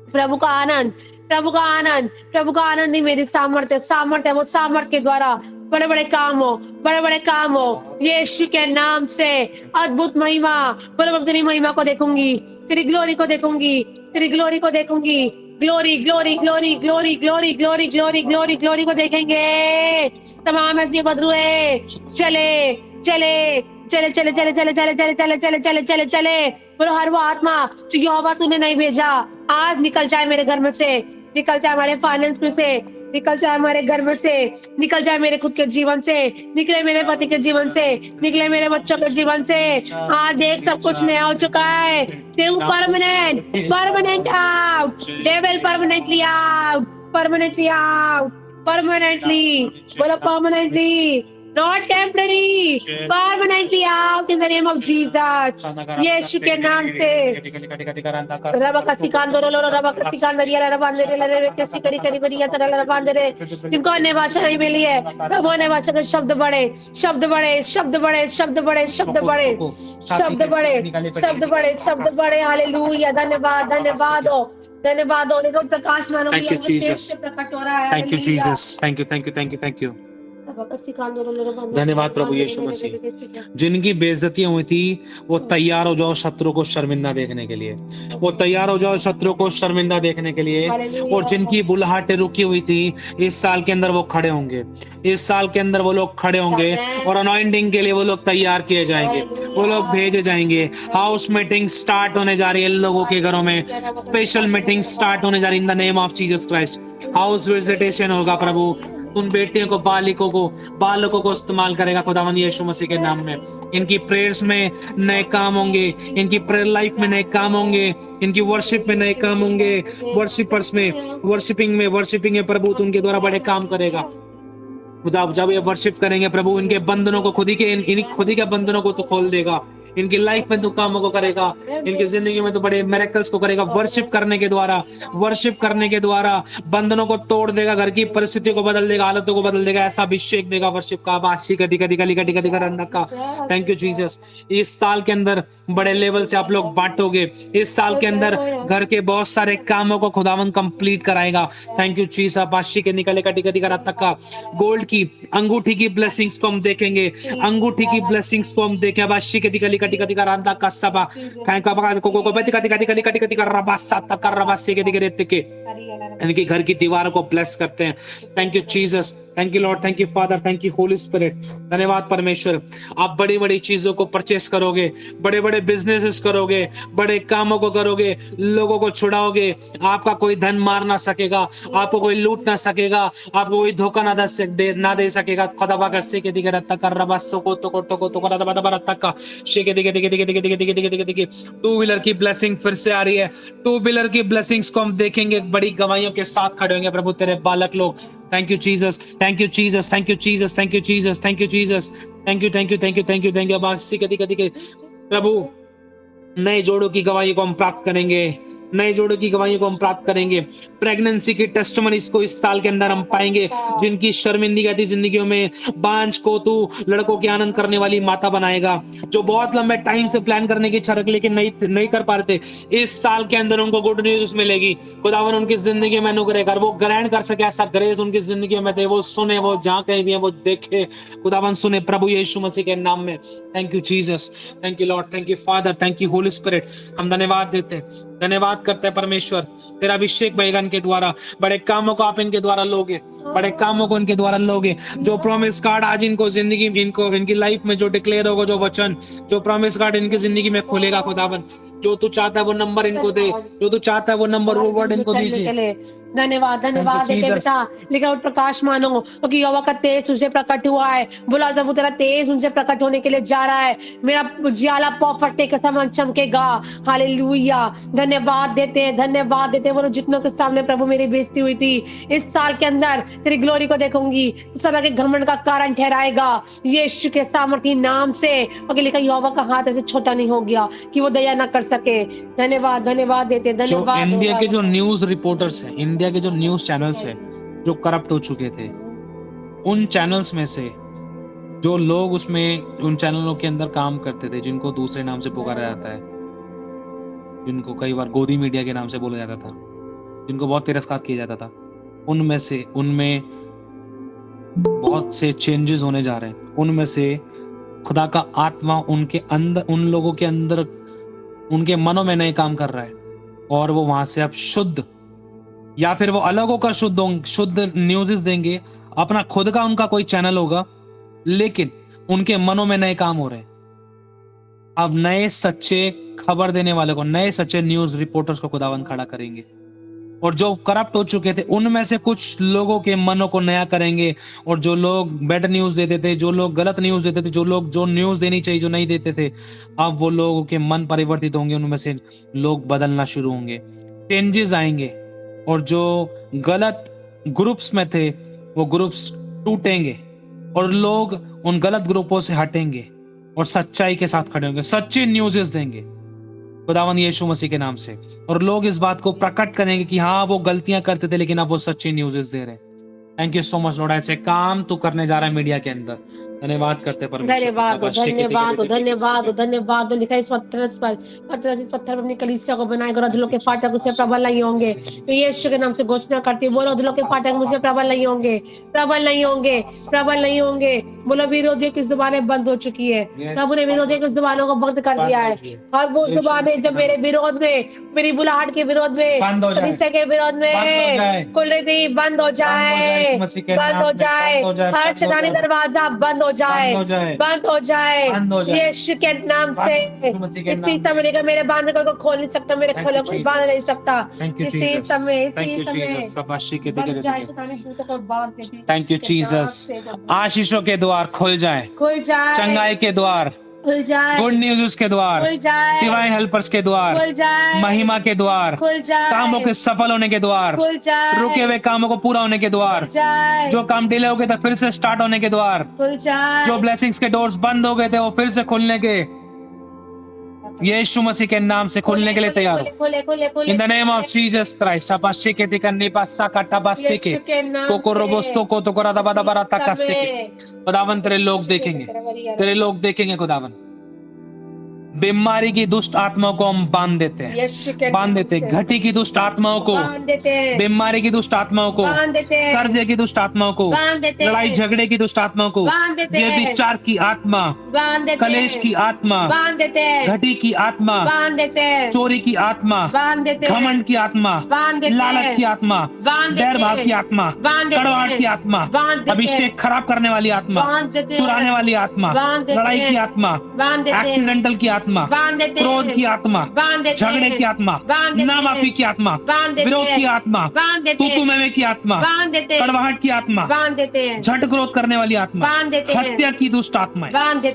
प्रभु का आनंद, प्रभु का आनंद, प्रभु का आनंद ही मेरी सामर्थ है। सामर्थ है, वो सामर्थ के द्वारा बड़े बड़े काम हो, बड़े बड़े काम हो यीशु के नाम से। अद्भुत महिमा, बोलो तेरी महिमा को देखूंगी, तेरी ग्लोरी को देखूंगी, तेरी ग्लोरी को देखूंगी। Glory glory glory glory glory glory glory glory glory को देखेंगे। तमाम ऐसी बदरुए चले चले चले चले चले चले चले चले चले चले चले चले चले। बोलो हर वो आत्मा जो यहोवा तूने नहीं भेजा आज निकल जाए मेरे घर में से, निकल जाए हमारे फाइनेंस में से, निकल जाए हमारे घर में से, निकल जाए मेरे खुद के जीवन से, निकले मेरे पति के जीवन से, निकले मेरे बच्चों के जीवन से। आज देख सब कुछ नया हो चुका है। Permanent permanent out, devil permanently out, permanently out, permanently. बोलो permanently, not temporary, permanently out in the name of Jesus। Yeshu के नाम से। रबा का सिकांदरो लो, रबा का सिकांदरिया ला रबांदे रे ला कैसी करी करी बरिया तरह ला रबांदे रे। जिनको अन्य भाषा नहीं मिली है, प्रभु अन्य भाषा के शब्द बड़े, शब्द बड़े, शब्द बड़े, शब्द बड़े, शब्द बड़े, शब्द बड़े, शब्द बड़े, शब्द बड़े। हालेलुया। धन्यवाद, धन्यवाद हो, धन्यवाद हो। देखो प्रकाश मानो प्रकट हो रहा है। Thank you Jesus, thank you, thank you, thank you, thank you. धन्यवाद प्रभु यीशु मसीह। जिनकी बेइज्जतियां हुई थी वो तैयार हो जाओ शत्रु को शर्मिंदा देखने के लिए, वो तैयार हो जाओ शत्रु को शर्मिंदा देखने के लिए। और जिनकी बुलाहटें रुकी हुई थी इस साल के अंदर वो खड़े होंगे, इस साल के अंदर वो लोग खड़े होंगे और अनॉइंटिंग के लिए वो लोग तैयार किए जाएंगे, वो लोग भेजे जाएंगे। हाउस मीटिंग स्टार्ट होने जा रही है लोगों के घरों में, स्पेशल मीटिंग स्टार्ट होने जा रही है in the name of Jesus Christ. House visitation होगा प्रभु, उन बेटियों को, बालकों को इस्तेमाल करेगा खुदावंद यीशु मसीह के नाम में। इनकी प्रेयर्स में नए काम होंगे, इनकी प्रेयर लाइफ में नए काम होंगे, इनकी वर्शिप में नए काम होंगे। वर्शिपर्स में, वर्शिपिंग में प्रभु तो उनके द्वारा बड़े काम करेगा खुदा। जब ये वर्शिप करेंगे प्रभु, इनके बंधनों को खुद ही के बंधनों को तो खोल देगा। इनकी लाइफ में तो कामों को करेगा, इनकी जिंदगी में तो बड़े मिरेकल्स को करेगा। वर्शिप करने के द्वारा बंधनों को तोड़ देगा, घर की परिस्थितियों को बदल देगा, हालतों को बदल देगा। ऐसा अभिषेक देगा वर्शिप का। बाशी कदी कदी कली कटी कदी करंदा का। Thank you Jesus. इस साल के अंदर बड़े लेवल से आप लोग बांटोगे। इस साल के अंदर घर के बहुत सारे कामों को खुदावन कंप्लीट कराएगा। Thank you Jesus. बाशी के निकले कटी कदी करा तक का। गोल्ड की अंगूठी की ब्लेसिंग्स को हम देखेंगे, अंगूठी की ब्लेसिंग्स को हम देखें। बाशी के निकले कटी कटी का रांदा का सबा काहे का बगा को बेटी कटी कटी कटी कटी कटी कर रबा सात कर रबा से के दिगरे के इनकी घर की दीवारों को ब्लेस करते हैं। Thank you Jesus, thank you Lord, thank you father, thank you holy spirit. धन्यवाद परमेश्वर। आप बड़ी बड़ी चीजों को परचेस करोगे, बड़े बड़े बिजनेसेस करोगे, बड़े कामों को करोगे, लोगों को छुड़ाओगे। आपका कोई धन मार ना सकेगा, आपको कोई लूट ना सकेगा, आपको कोई धोखा ना दे सकेगा। खुदा कर से के दिगे रत्ता कर रबा सो को तो कर दबा दबा रत्ता का शे के दिगे दिगे दिगे दिगे दिगे दिगे दिगे दिगे। टू व्हीलर की ब्लेसिंग फिर से आ रही है। टू व्हीलर की ब्लेसिंग्स को हम देखेंगे, बड़ी गवाहियों के साथ खड़े होंगे प्रभु तेरे बालक लोग। Thank you Jesus, thank you Jesus, thank you Jesus, thank you Jesus, thank you Jesus, thank you, thank you, thank you, thank you, thank you। अब कदी कदी प्रभु नए जोड़ों की गवाही को हम प्राप्त करेंगे, नए जोड़े की गवाहियों को हम प्राप्त करेंगे। प्रेगनेंसी की टेस्टिमनीज को इस साल के अंदर हम पाएंगे, जिनकी शर्मिंदगी आती जिंदगियों में। बांझ को तू लड़कों के आनंद करने वाली माता बनाएगा, जो बहुत लंबे टाइम से प्लान करने की इच्छा रख लेकिन नहीं कर पा रहे थे, इस साल के अंदर उनको गुड न्यूज मिलेगी। खुदावन उनकी जिंदगी में अनुग्रह कर, वो ग्रहण कर सके ऐसा ग्रेस उनकी जिंदगी में दे। वो सुने, वो जहां कहीं भी है वो देखे, खुदावन सुने प्रभु यीशु मसीह के नाम में। Thank you Jesus, thank you Lord, thank you father, thank you holy spirit. हम धन्यवाद देते हैं, धन्यवाद करते हैं परमेश्वर, तेरा अभिषेक बहेगा इनके द्वारा। बड़े कामों को आप इनके द्वारा लोगे, बड़े कामों को इनके द्वारा लोगे। जो प्रॉमिस कार्ड आज इनको जिंदगी इनको इनकी लाइफ में जो डिक्लेयर होगा, जो वचन, जो प्रॉमिस कार्ड इनकी जिंदगी में खुलेगा खुदावन, जो तू चाहता है वो नंबर इनको दे, जो तू चाहता है वो नंबर, वो वर्ड इनको दीजिए। धन्यवाद, धन्यवाद देते पिता। लिखा और प्रकाश मानो, क्योंकि यहोवा का तेज उनसे प्रकट हुआ है। बोला जब वो तेरा तेज उनसे प्रकट होने के लिए जा रहा है, मेरा उजियाला पॉफर्टे के समान चमकेगा। हालेलुया, धन्यवाद देते हैं, धन्यवाद देते हैं। बोलो जितनों के सामने प्रभु मेरी बेइज्जती हुई थी, इस साल के अंदर तेरी ग्लोरी को देखूंगी, तो सदा के घमंड का कारण ठहराएगा यीशु के सामर्थी नाम से। क्योंकि लिखा यहोवा का हाथ ऐसे छोटा नहीं हो गया कि वो दया ना कर सके। धन्यवाद, धन्यवाद देते, धन्यवाद। इंडिया के जो न्यूज रिपोर्टर्स हैं, इंडिया के जो न्यूज चैनल्स हैं जो करप्ट हो चुके थे, उन चैनल्स में से जो लोग उसमें उन चैनलों के अंदर काम करते थे, जिनको दूसरे नाम से पुकारा जाता है, जिनको कई बार गोदी मीडिया के नाम से बोला जाता था, जिनको बहुत तिरस्कार किया जाता था, उनमें बहुत से चेंजेस होने जा रहे हैं। उनमें से खुदा का आत्मा उनके अंदर, उन लोगों के अंदर, उनके मनों में नए काम कर रहा है, और वो वहां से अब शुद्ध, या फिर वो अलग होकर शुद्ध न्यूज़ देंगे। अपना खुद का उनका कोई चैनल होगा, लेकिन उनके मनों में नए काम हो रहे हैं। अब नए सच्चे खबर देने वाले को, नए सच्चे न्यूज रिपोर्टर्स को खुदावन खड़ा करेंगे, और जो करप्ट हो चुके थे उनमें से कुछ लोगों के मनों को नया करेंगे। और जो लोग बैड न्यूज देते थे, जो लोग गलत न्यूज देते थे, जो लोग जो न्यूज देनी चाहिए जो नहीं देते थे, अब वो लोगों के मन परिवर्तित होंगे, उनमें से लोग बदलना शुरू होंगे, चेंजेस आएंगे। और जो गलत ग्रुप्स में थे वो ग्रुप्स टूटेंगे, और लोग उन गलत ग्रुपों से हटेंगे और सच्चाई के साथ खड़े होंगे, सच्ची न्यूज़ देंगे खुदावंद यीशु मसीह के नाम से। और लोग इस बात को प्रकट करेंगे कि हाँ, वो गलतियां करते थे लेकिन अब वो सच्ची न्यूज़ दे रहे हैं। Thank you so much Lord, ऐसे काम तू करने जा रहा है मीडिया के अंदर। धन्यवाद करते हैं, धन्यवाद, धन्यवाद, धन्यवाद, धन्यवाद। लिखा इस पत्थर पर अपनी कलीसिया को बनाएगा और अधलों के फाटक उसे प्रबल नहीं होंगे। यीशु के नाम से घोषणा करती, बोलो अधलों के फाटक मुझे प्रबल नहीं होंगे, प्रबल नहीं होंगे, प्रबल नहीं होंगे। बोलो विरोधियों की जुबानें बंद हो चुकी है। प्रभु ने विरोधियों की जुबानों को बंद कर दिया है। और वो जुबानें जब मेरे विरोध में, मेरी बुलाहट के विरोध में, कलीसिया के विरोध में खुल रही थी, बंद हो जाए, बंद हो जाए। हर शैतानी दरवाजा बंद हो जाए, बंद हो जाए यीशु के नाम से। इसी समय मेरे बांधने को खोल नहीं सकता, मेरे खोले को बांध नहीं सकता। इसी समय थैंक यू जीसस। आशीषों के द्वार खुल जाए, खुल जाए, चंगाई के द्वार खुल जाए, गुड न्यूज के द्वार खुल जाए, डिवाइन हेल्पर्स के द्वार खुल जाए, महिमा के द्वार खुल जाए, कामों के सफल होने के द्वार खुल जाए, रुके हुए कामों को पूरा होने के द्वार, जो काम डिले हो गए थे फिर से स्टार्ट होने के द्वार, खुल जाए, जो ब्लेसिंग्स के डोर्स बंद हो गए थे वो फिर से खुलने के, यीशु मसीह के नाम से खुलने के लिए तैयार हो। इन the name of Jesus Christ. शाबाशी के दिकन्नी पासा काटा बासे के कोको रोबोस्तो को तो कोरा दबा दबा राता कासे के। खुदावन तेरे लोग देखेंगे, तेरे लोग देखेंगे खुदावन। बीमारी की दुष्ट आत्माओं को हम बांध देते हैं, बांध देते हैं। घटी की दुष्ट आत्माओं को, बीमारी की दुष्ट आत्माओं को, कर्जे की दुष्ट आत्माओं को, लड़ाई झगड़े की दुष्ट आत्माओं को, व्यभिचार की आत्मा, कलेश की आत्मा, घटी की आत्मा, चोरी की आत्मा, घमंड की आत्मा, लालच की आत्मा, डर भाव की आत्मा, कड़वाहट की आत्मा, अभिषेक खराब करने वाली आत्मा, चुराने वाली आत्मा, लड़ाई की आत्मा, एक्सीडेंटल की आत्मा, क्रोध की आत्मा, झगड़े की आत्मा, नामाफी की आत्मा, विरोध की आत्मा, तू में की आत्मा, कड़वाहट की आत्मा, झट क्रोध करने वाली आत्मा, हत्या की दुष्ट आत्माएं,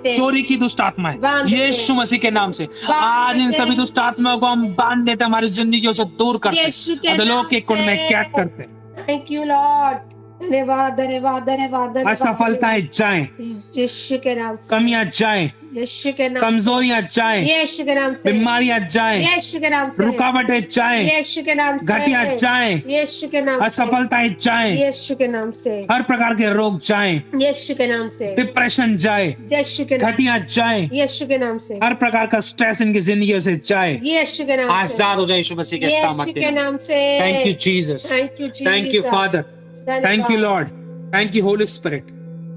चोरी की दुष्ट आत्माएं, यीशु मसीह के नाम से आज इन सभी दुष्ट आत्माओं को हम बांध देते, हमारी जिंदगियों से दूर करते, अधलों के कुंड में कैद करते। थैंक यू लॉर्ड, धन्यवाद, धन्यवाद, धन्यवाद। असफलताएं जाएं, यीशु के नाम से कमियां जाएं, यीशु के नाम, कमजोरियां जाए, यीशु के नाम से, बीमारियां जाए, यीशु के नाम से, रुकावटें जाए, यीशु के नाम से, घटिया जाए, यीशु के नाम से, असफलताएं जाए, यीशु के नाम से, हर प्रकार के रोग जाए, यीशु के नाम से, डिप्रेशन जाए, यीशु के नाम, घटिया जाए, यीशु के नाम से, हर प्रकार का स्ट्रेस इनकी जिंदगी से जाए, यीशु के नाम से, आजाद हो जाए यीशु मसीह के यीशु सामर्थ्य के नाम नाम से। से। Thank you Jesus, thank you thank you father, thank you Lord, thank you holy spirit,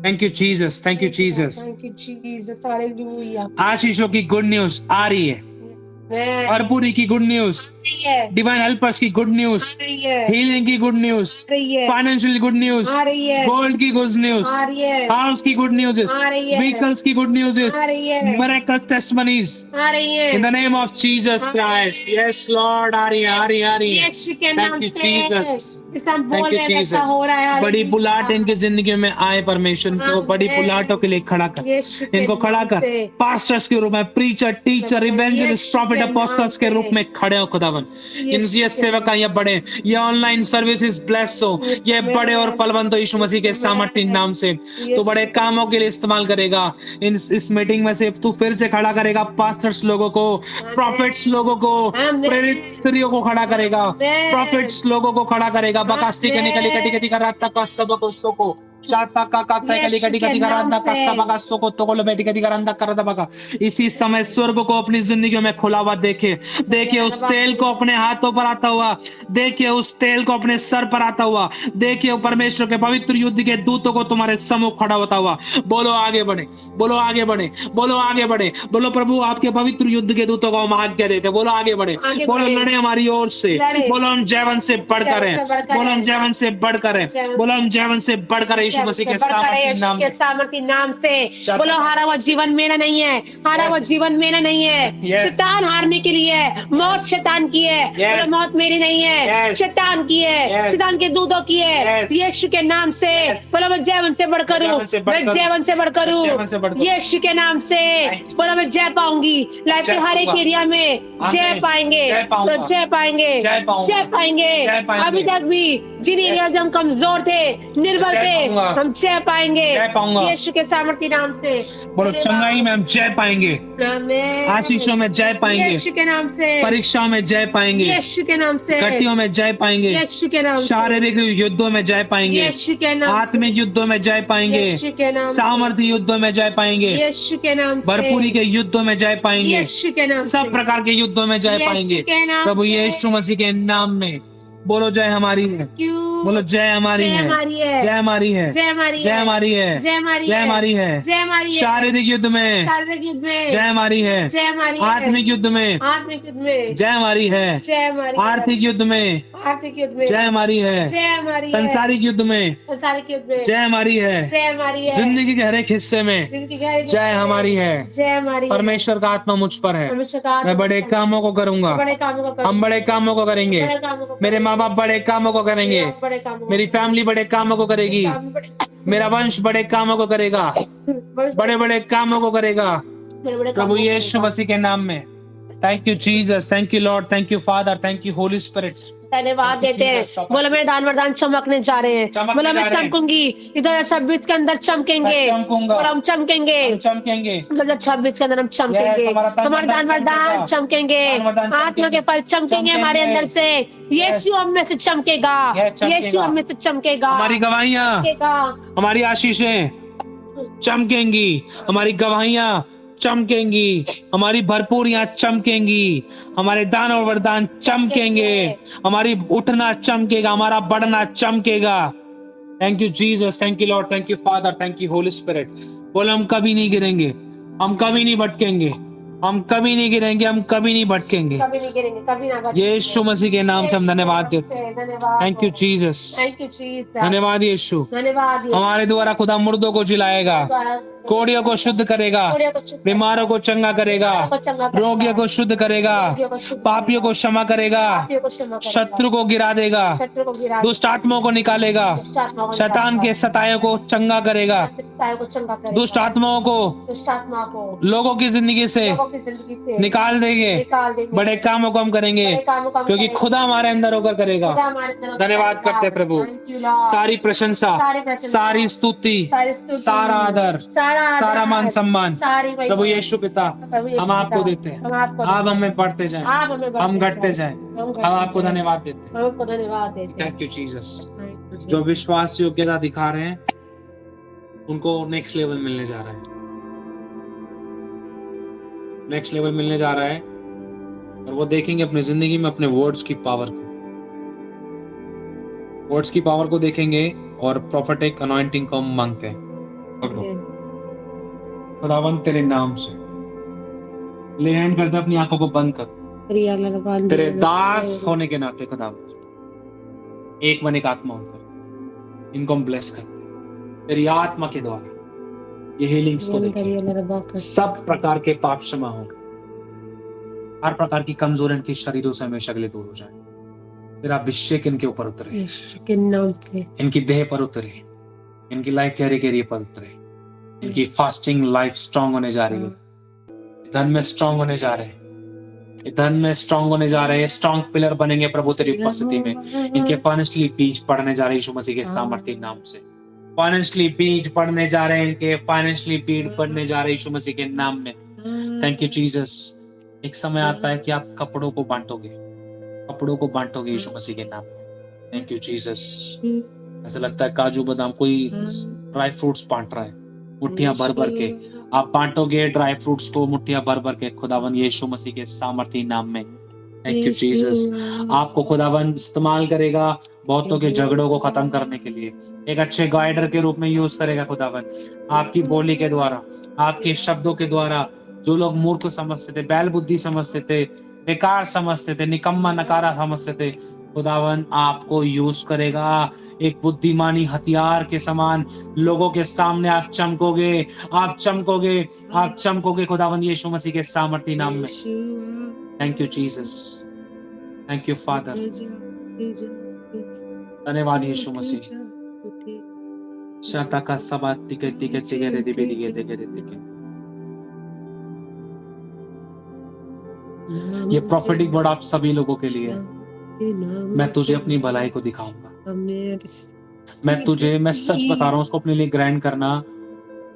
thank you Jesus, thank you Jesus. Thank you Jesus, hallelujah. आशीषों की गुड न्यूज आ रही है, आमेन। भरपूरी की गुड न्यूज, रही है, डिवाइन हेल्पर्स की good news, आ रही है, हीलिंग की गुड न्यूज, रही है, फाइनेंशियल गुड न्यूज, आ रही है, गोल्ड की गुड न्यूज, आ रही है, हाउस की गुड न्यूज, आ रही है, व्हीकल्स की गुड न्यूज, आ रही है, मिरेकल टेस्टिमनीज आ रही है, in the name of Jesus Christ. Yes Lord, आ रही है, आ रही है, आ रही है। यीशु के थैंक नाम यू से। जीसस, जैसे हम बोल थैंक यू रहे हैं वैसा जीसस। हो रहा है, बड़ी हालेलुया। बुलाहट इनकी जिंदगी में आए परमेश्वर को, बड़ी आमेन। बुलाहटों के लिए खड़ा कर, यीशु के इनको खड़ा नाम कर, से। पास्टर्स के रूप में, प्रीचर, टीचर, इवेंजलिस्ट, यीशु प्रॉफिट, के नाम अपोस्टल्स के से। रूप में खड़े हो खुदावन। इन यीशु ये के सेवकाइयां बढ़े, ये ऑनलाइन सर्विसेज ब्लेस हो, ये आमेन। बड़े और फलवंत हो यीशु मसीह के सामर्थ्य नाम से। तू बड़े कामों के लिए इस्तेमाल करेगा, इस मीटिंग में से तू फिर से खड़ा करेगा पास्टर्स लोगों को, प्रॉफिट्स लोगों को, आमेन। प्रेरित स्त्रियों को खड़ा करेगा, आमेन। प्रॉफिट्स लोगों को खड़ा करेगा। बकासी के निकली कटी कटी का रात तक का सब को सोको चाता का कली कटी कटी का रात तक का सब का सोको तो को बेटी कटी का रात तक कर दबा। इसी समय स्वर्ग को अपनी जिंदगी में खुला हुआ देखे, देखिए उस तेल को अपने हाथों पर आता हुआ, देखिए उस तेल को अपने सर पर आता हुआ, देखिए परमेश्वर के पवित्र युद्ध के दूतों को तुम्हारे सम्मुख खड़ा होता हुआ। बोलो आगे बढ़े, बोलो आगे बढ़े, बोलो आगे बढ़े, बोलो प्रभु आपके पवित्र युद्ध के दूतों को हम आज्ञा देते, बोलो आगे बढ़े, आगे बोलो बढ़े। लड़े हमारी ओर से, लड़े। बोलो हम जैवन से बढ़कर हैं, जैवन से बढ़कर बोलो हम हैं। जैवन से बढ़कर हैं, जैवन बोलो हम जैवन से बढ़कर हैं यीशु मसीह के सामर्थ्य नाम में। सामर्थ्य नाम से। बोलो हारा हुआ जीवन मेरा नहीं है, हारा हुआ जीवन मेरा नहीं है। Yes. शैतान हारने के लिए है, मौत शैतान की है, Yes. बोलो मौत मेरी नहीं है, Yes. शैतान की है, Yes. शैतान के दूतों की है। Yes. यीशु के नाम से Yes. बोलो मैं जैवन से बढ़कर हूँ, जैवन से बढ़कर मैं जैवन से बढ़कर मैं जैवन से हूँ। बढ़कर हूँ। यीशु के नाम से बोलो मैं जय पाऊंगी, लाइफ के जय हर एक पाऊंगा। एरिया में जय आमीन। पाएंगे, जय पाऊंगा। तो जय पाएंगे, जय पाऊंगा। जय पाएंगे। जय पाएंगे। अभी तक भी जिन एरियाज हम कमजोर थे, निर्बल जय थे, पाऊंगा। हम जय पाएंगे जय पाऊंगा। यीशु के सामर्थ्य नाम से। बोलो चंगाई में हम जय पाएंगे, आमीन। आशीषों में जय पाएंगे, यीशु के नाम से, परीक्षाओं में जय पाएंगे, यीशु के नाम से, घटियों में जय पाएंगे, यीशु के नाम से, शारीरिक युद्धों में जय पाएंगे, यीशु के नाम से, आत्मिक युद्धों में जय पाएंगे, यीशु के नाम से, सामर्थ्य युद्धों में जय पाएंगे, यीशु के नाम से, भरपूरी के युद्धों में जय पाएंगे, यीशु के नाम से, सब प्रकार के युद्धों में जय यीशु पाएंगे के नाम प्रभु से। यीशु मसीह के नाम में। बोलो जय हमारी है, क्यों? बोलो जय हमारी जय है, हमारी है, जय हमारी है, जय हमारी है, जय हमारी है, जय हमारी जय है, हमारी है, जय हमारी है, शारीरिक युद्ध में शारीरिक युद्ध में जय हमारी है, जय हमारी है, आत्मिक युद्ध में आत्मिक युद्ध में जय हमारी है, जय हमारी है, आर्थिक युद्ध में आर्थिक युद्ध में जय हमारी है, जय हमारी है, संसारिक युद्ध में संसारिक युद्ध में जय हमारी है, जय हमारी है, जिंदगी के हर एक हिस्से में जिनकी गहरी जय हमारी है। जय हमारी है। परमेश्वर का आत्मा मुझ पर है, परमेश्वर का मैं बड़े कामों को करूंगा, बड़े कामों को हम बड़े कामों को करेंगे, बड़े कामों को मेरे माँ बाप बड़े कामों को करेंगे, बड़े कामों मेरी फैमिली बड़े कामों को करेगी, मेरा वंश बड़े कामों को करेगा, बड़े बड़े कामों को करेगा प्रभु यीशु मसीह के नाम में। Thank you Jesus, thank you Lord, thank you father, thank you holy spirit. धन्यवाद देते हैं। बोलो मेरे दान वरदान चमकने जा रहे हैं, चमकने बोलो मैं जा रहे हैं। चमकूंगी 2026 के अंदर चमकेंगे, मैं चमकूंगा। और हम चमकेंगे हम चमकेंगे 2026 के अंदर हम चमकेंगे, Yes, हमारे दान वरदान चमकेंगे, दान वरदान आत्मा के फल चमकेंगे हमारे चमकेंगे। अंदर से। यीशु हम में से चमकेगा, Yes, चमकेगा। यीशु हम में से चमकेगा, हमारी गवाहियां, चमकेगा। हमारी आशीषें चमकेंगी, हमारी गवाहियां चमकेंगी, हमारी भरपूरियां चमकेंगी, हमारे दान और वरदान चमकेंगे, हमारी उठना चमकेगा, हमारा बढ़ना चमकेगा। Thank you Jesus, thank you Lord, thank you father, thank you holy spirit. बोलो हम कभी नहीं गिरेंगे, हम कभी नहीं भटकेंगे, हम कभी नहीं गिरेंगे, हम कभी नहीं भटकेंगे। कभी नहीं गिरेंगे, कभी ना भटकेंगे। यीशु मसीह के नाम से हम धन्यवाद देते हैं। धन्यवाद। Thank you Jesus, thank you Jesus. धन्यवाद यीशु। धन्यवाद यीशु। हमारे द्वारा खुदा मुर्दों को जिलाएगा, कोड़ियों को शुद्ध करेगा, बीमारों को चंगा करेगा, रोगियों को शुद्ध करेगा, पापियों को क्षमा करेगा, शत्रु को गिरा देगा, शत्रु को गिरा दुष्ट आत्माओं को निकालेगा, दुष्ट आत्माओं को शैतान के सतायों को चंगा करेगा, सतायों को चंगा करेगा, दुष्ट आत्माओं को दुष्ट आत्मा को लोगों की जिंदगी से लोगों की जिंदगी से निकाल देंगे। निकाल देंगे। बड़े कामों को हम करेंगे बड़े कामों को हम क्योंकि करेंगे। खुदा हमारे अंदर होकर करेगा। खुदा हमारे अंदर होकर धन्यवाद करेगा। करते हैं प्रभु। Thank you, Lord। सारी प्रशंसा, सारी प्रशंसा, सारी स्तुति, सारी स्तुति, सारा आदर, सारा सारा मान सम्मान सारी वही प्रभु यीशु पिता प्रभु यीशु हम आपको पिता, देते हैं। हम आपको आप हमें बढ़ते जाएं, आप हमें बढ़ते हम घटते जाएं, हम हम आपको जाएं। धन्यवाद देते हैं। हम आपको धन्यवाद देते हैं। Thank you Jesus. जो विश्वास योग्यता दिखा रहे हैं उनको नेक्स्ट लेवल मिलने जा रहा है, नेक्स्ट लेवल मिलने जा रहा है और वो देखेंगे अपनी जिंदगी में अपने वर्ड्स की पावर को, वर्ड्स की पावर को देखेंगे और प्रोफेटिक अनॉइंटिंग को हम मांगते हैं। खुदावन तेरे नाम से ले हैंड कर दे, अपनी आंखों को बंद कर, तेरे दास होने के नाते खुदावन एक मन एक आत्मा होकर इनको हम ब्लेस कर, तेरी आत्मा के द्वारा ये हीलिंग्स को देखें, सब प्रकार के पाप क्षमा हो, हर प्रकार की कमजोरी इनके शरीरों से हमेशा के लिए दूर हो जाए। तेरा अभिषेक इनके ऊपर उतरे, के नाम से इनकी देह पर उतरे, इनकी लाइफ के हर एक एरिया पर उतरे, इनकी फास्टिंग लाइफ स्ट्रांग होने जा रही है, धन में स्ट्रांग होने जा रहे हैं, धन में स्ट्रांग होने जा रहे हैं, स्ट्रांग पिलर बनेंगे प्रभु तेरी उपस्थिति में। इनके फाइनेंशियली बीज पड़ने जा रहे हैं यीशु मसीह के सामर्थ्य नाम से, फाइनेंशियली बीज पड़ने जा रहे हैं, इनके फाइनेंशियली बीज पड़ने जा रहे हैं यीशु मसीह के नाम में। Thank you Jesus. एक समय आता है कि आप कपड़ों को बांटोगे, कपड़ों को बांटोगे यीशु मसीह के नाम में। Thank you Jesus. ऐसा लगता है काजू बादाम कोई ड्राई फ्रूट्स बांट रहा है, मुट्ठियां भर भर के आप बांटोगे ड्राई फ्रूट्स को, मुट्ठियां भर भर के खुदावन यीशु मसीह के सामर्थ्य नाम में। Thank you Jesus. आपको खुदावन इस्तेमाल करेगा बहुतों के झगड़ों को खत्म करने के लिए, एक अच्छे गाइडर के रूप में यूज करेगा खुदावन। आपकी बोली के द्वारा, आपके शब्दों के द्वारा जो लोग मूर्ख समझते थे, बैल बुद्धि समझते थे, बेकार समझते थे, निकम्मा नकारा समझते थे, खुदावन आपको यूज करेगा एक बुद्धिमानी हथियार के समान। लोगों के सामने आप चमकोगे, आप चमकोगे, आप चमकोगे खुदावन यीशु मसीह के सामर्थ्य नाम में। Thank you Jesus, thank you father, धन्यवाद यीशु मसीह। शता का सबात तिके तिके तिके रे दिबे दिके तिके रे तिके। ये प्रोफेटिक वर्ड आप सभी लोगों के लिए, मैं तुझे अपनी भलाई को दिखाऊंगा, मैं सच बता रहा हूँ, उसको अपने लिए ग्रैंड करना।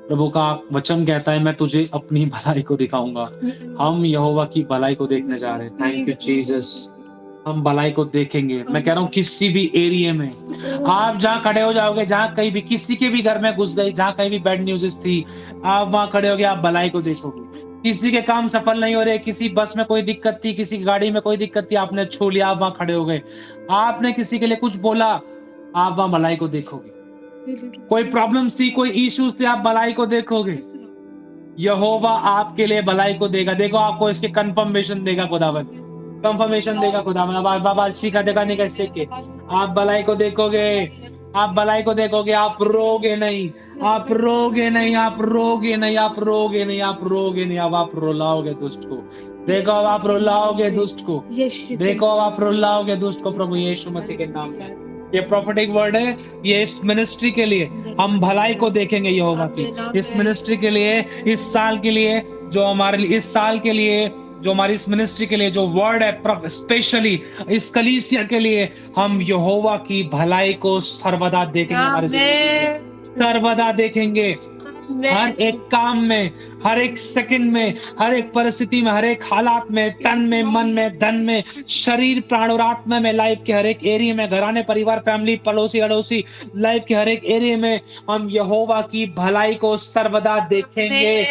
प्रभु का वचन कहता है मैं तुझे अपनी भलाई को दिखाऊंगा। हम यहोवा की भलाई को देखने जा रहे हैं। Thank you Jesus. हम भलाई को देखेंगे। मैं कह रहा हूँ किसी भी एरिया में आप जहाँ खड़े हो जाओगे, जहाँ कहीं भी किसी के भी घर में घुस गए, जहाँ कहीं भी बैड न्यूज़ थी, आप वहां खड़े होगे, आप भलाई को देखोगे। किसी के काम सफल नहीं हो रहे, किसी बस में कोई दिक्कत थी, किसी गाड़ी में कोई दिक्कत थी, आपने छू लिया, आप वहां खड़े हो गए। आपने किसी के लिए कुछ बोला, आप वहां भलाई को देखोगे। कोई प्रॉब्लम्स थी, कोई इश्यूज थे, आप भलाई को देखोगे। यहोवा आपके लिए भलाई को देगा। देखो आपको इसके कंफर्मेशन देगा खुदावन, कंफर्मेशन देगा खुदावन। अब बाबा सीखा देखा नहीं कैसे के आप भलाई को देखोगे, आप भलाई को देखोगे। आप रोगे नहीं, आप रोगे नहीं, आप रोगे नहीं, आप रोगे नहीं, आप रोगे नहीं। अब आप रुलाओगे दुष्ट को। देखो अब आप रुलाओगे दुष्ट को, देखो अब आप रुलाओगे दुष्ट को प्रभु यीशु मसीह के नाम में। ये प्रोफेटिक वर्ड है, ये इस मिनिस्ट्री के लिए हम भलाई को देखेंगे यहोवा की। इस मिनिस्ट्री के लिए, इस साल के लिए, जो हमारे लिए इस साल के लिए, जो हमारी इस मिनिस्ट्री के लिए जो वर्ड है, स्पेशली इस कलीसिया के लिए, हम यहोवा की भलाई को सर्वदा देखेंगे। हमारे सर्वदा देखेंगे, हर एक काम में, हर एक सेकंड में, हर एक परिस्थिति में, हर एक हालात में, तन में, मन में, धन में, शरीर, प्राण और आत्मा में, लाइफ के हर एक एरिया में, घराने, परिवार, फैमिली, पड़ोसी अड़ोसी, लाइफ के हर एक एरिया में हम यहोवा की भलाई को सर्वदा देखेंगे।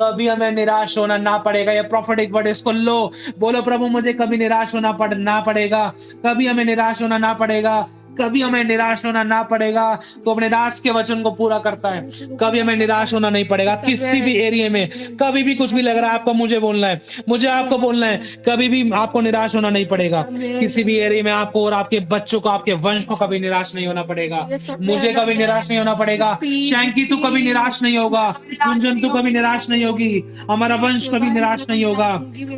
कभी हमें निराश होना ना पड़ेगा। ये प्रोफेटिक वर्ड, इसको लो, बोलो प्रभु मुझे कभी निराश होना पड़ेगा, कभी हमें निराश होना ना पड़ेगा, कभी हमें निराश होना ना पड़ेगा। तो अपने दास के वचन को पूरा करता है, कभी हमें निराश होना नहीं पड़ेगा। किसी भी एरिया में कभी भी कुछ भी लग रहा है आपको, मुझे बोलना है, मुझे आपको बोलना है, कभी भी आपको निराश होना नहीं पड़ेगा। किसी भी एरिया में आपको और आपके बच्चों को, आपके वंश को कभी निराश नहीं होना पड़ेगा। मुझे कभी निराश नहीं होना पड़ेगा। शैंकी तू कभी निराश नहीं होगा, कुंजन तू कभी निराश नहीं होगी, हमारा वंश कभी निराश नहीं होगा,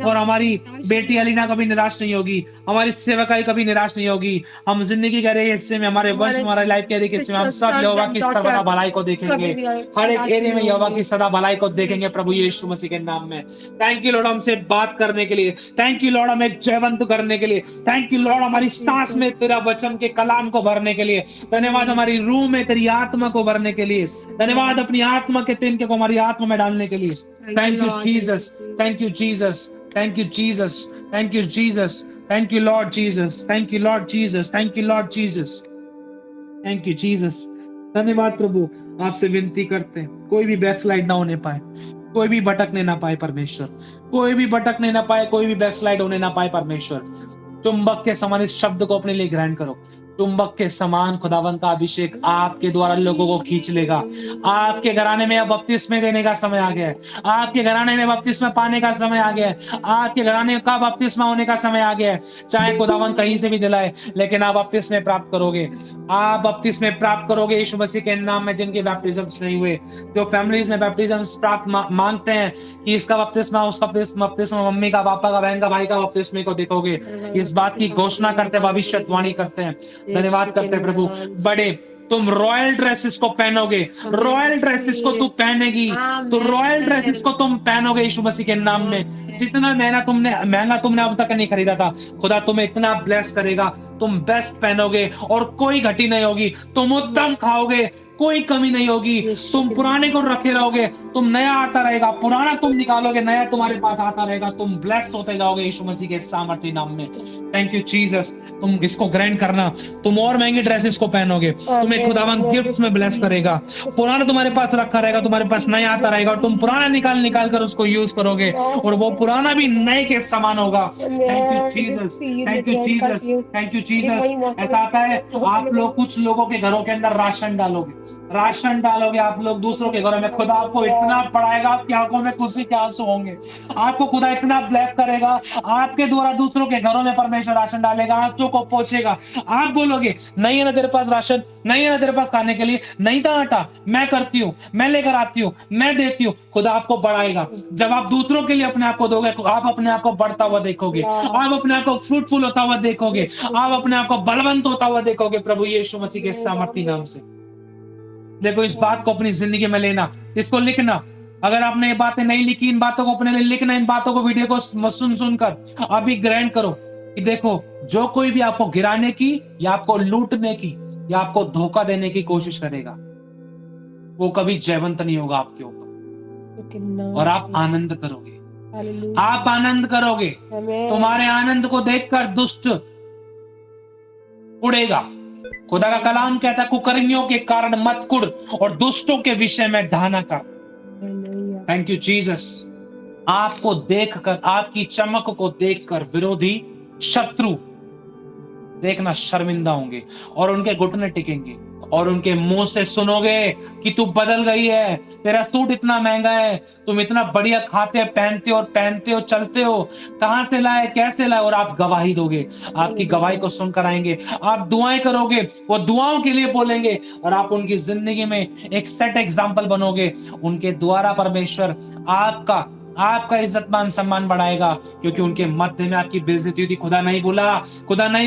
और हमारी बेटी अलीना कभी निराश नहीं होगी, हमारी सेवकाई कभी निराश नहीं होगी। हम जिंदगी का हिस्से में, हमारे वंश, हमारे लाइफ के एक हिस्से में हम सब यहोवा की सदा भलाई को देखेंगे। हर एक एरिया में यहोवा की सदा भलाई को देखेंगे प्रभु यीशु मसीह के नाम में। थैंक यू लॉर्ड हमसे बात करने के लिए, थैंक यू लॉर्ड हमें जयवंत करने के लिए, थैंक यू लॉर्ड हमारी सांस में तेरा वचन के कलाम को भरने के लिए, धन्यवाद हमारी रूह में तेरी आत्मा को भरने के लिए, धन्यवाद अपनी आत्मा के तिनके को हमारी आत्मा में डालने के लिए। Thank you Jesus, thank you Jesus, thank you Jesus, thank you Jesus, thank you Lord Jesus, thank you Lord Jesus, thank you Lord Jesus, thank you Jesus. धन्यवाद प्रभु, आपसे विनती करते हैं कोई भी बैकस्लाइड ना होने पाए, कोई भी भटकने ना पाए परमेश्वर, कोई भी भटकने ना पाए, कोई भी बैकस्लाइड होने ना पाए परमेश्वर। चुंबक के समान इस शब्द को अपने लिए ग्रहण करो। चुंबक के समान खुदावंत का अभिषेक आपके द्वारा लोगों को खींच लेगा। आपके घराने में अब बपतिस्मे देने का समय आ गया है, आपके घराने में बपतिस्मा पाने का समय आ गया है, आपके घराने का बपतिस्मा होने का समय आ गया है। चाहे खुदावंत कहीं से भी दिलाए, लेकिन आप बपतिस्मे प्राप्त करोगे, आप बपतिस्मे प्राप्त करोगे यीशु मसीह के नाम में। जिनके बैप्टिज्म्स नहीं हुए, जो फैमिलीज में बैप्टिज्म्स प्राप्त मांगते हैं कि इसका बपतिस्मा, उसका बपतिस्मा, मम्मी का, पापा का, बहन का, भाई का बपतिस्मे को देखोगे, इस बात की घोषणा करते, भविष्यवाणी करते हैं। धन्यवाद करते हैं प्रभु। बड़े तुम रॉयल ड्रेसेस को पहनोगे, रॉयल ड्रेसेस को तू पहनेगी, तो रॉयल ड्रेसेस को तुम पहनोगे यीशु मसीह के नाम में। जितना महंगा तुमने अब तक नहीं खरीदा था, खुदा तुम्हें इतना ब्लेस करेगा, तुम बेस्ट पहनोगे और कोई घटी नहीं होगी, तुम उत्तम खाओगे, कोई कमी नहीं होगी, तुम पुराने को रखे रहोगे, तुम नया आता रहेगा, पुराना तुम निकालोगे, नया तुम्हारे पास आता रहेगा, तुम ब्लेस्ड होते जाओगे यीशु मसीह के सामर्थ्य नाम में। Thank you Jesus. तुम इसको ग्रैंड करना, तुम और महंगी ड्रेसेस को पहनोगे, तुम्हें खुदावन गिफ्ट्स में ब्लेस करेगा। पुराना तुम्हारे पास रखा रहेगा, तुम्हारे पास नया आता रहेगा, और तुम पुराना निकाल कर उसको यूज करोगे, और वो पुराना भी नए के समान होगा। Thank you Jesus, thank you Jesus, thank you Jesus. ऐसा आता है आप लोग कुछ लोगों के घरों के अंदर राशन डालोगे आप लोग दूसरों के घरों में, खुदा आपको इतना पढ़ाएगा, आपकी आंखों में खुशी के आंसू होंगे, आपको खुदा इतना ब्लेस करेगा, आपके द्वारा दूसरों के घरों में परमेश्वर राशन डालेगा, आंसू को पोंछेगा। आप बोलोगे नहीं है ना तेरे पास राशन, नहीं है ना तेरे पास खाने के लिए, नहीं था आटा, मैं करती हूँ, मैं लेकर आती हूँ, मैं देती हूँ। खुदा आपको बढ़ाएगा। जब आप दूसरों के लिए अपने आप को दोगे, आप अपने आप को बढ़ता हुआ देखोगे, आप अपने आप को फ्रूटफुल होता हुआ देखोगे, आप अपने आप को बलवंत होता हुआ देखोगे प्रभु यीशु मसीह के सामर्थ्य नाम से। देखो, इस बात को अपनी जिंदगी में लेना, इसको लिखना। अगर आपने ये बातें नहीं लिखी, इन बातों को अपने लिए लिखना, इन बातों को, वीडियो को सुनकर अभी ग्रहण करो कि देखो, जो कोई भी आपको गिराने की या आपको लूटने की या आपको धोखा देने की कोशिश करेगा, वो कभी जयवंत नहीं होगा आपके ऊपर, और आप आनंद करोगे, आप आनंद करोगे। तुम्हारे आनंद को देखकर दुष्ट उड़ेगा। खुदा का कलाम कहता है, कुकर्मियों के कारण मत कुड़ और दुष्टों के विषय में ढाना कर। Thank you Jesus. आपको देखकर, आपकी चमक को देखकर विरोधी, शत्रु देखना शर्मिंदा होंगे और उनके घुटने टिकेंगे, और उनके मुंह से सुनोगे कि तू बदल गई है, तेरा सूट इतना महंगा है, तुम इतना बढ़िया खाते पहनते हो, चलते हो, कहां से लाए, कैसे लाए, और आप गवाही दोगे। आपकी गवाही को सुनकर आएंगे, आप दुआएं करोगे, वो दुआओं के लिए बोलेंगे, और आप उनकी जिंदगी में एक सेट एग्जाम्पल बनोगे। उनके द्वारा परमेश्वर आपका इज्जत मान सम्मान बढ़ाएगा, क्योंकि उनके मध्य में आपकी बेइज्जती हुई थी। खुदा नहीं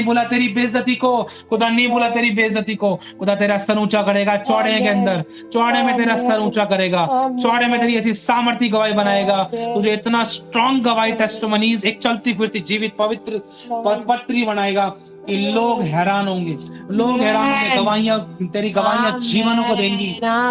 बोला तेरी बेइज्जती को, खुदा नहीं बोला तेरी बेइज्जती को। खुदा तेरा स्तर ऊंचा करेगा, चौड़े के अंदर, चौड़े में तेरा स्तर ऊंचा करेगा, चौड़े में तेरी ऐसी सामर्थ्य गवाही बनाएगा, तुझे इतना स्ट्रॉन्ग गवाही, टेस्टिमनीज, एक चलती फिरती जीवित पवित्र पत्री बनाएगा कि लोग हैरान होंगे, गवाहियां, तेरी गवाहियां जीवनों को देंगी,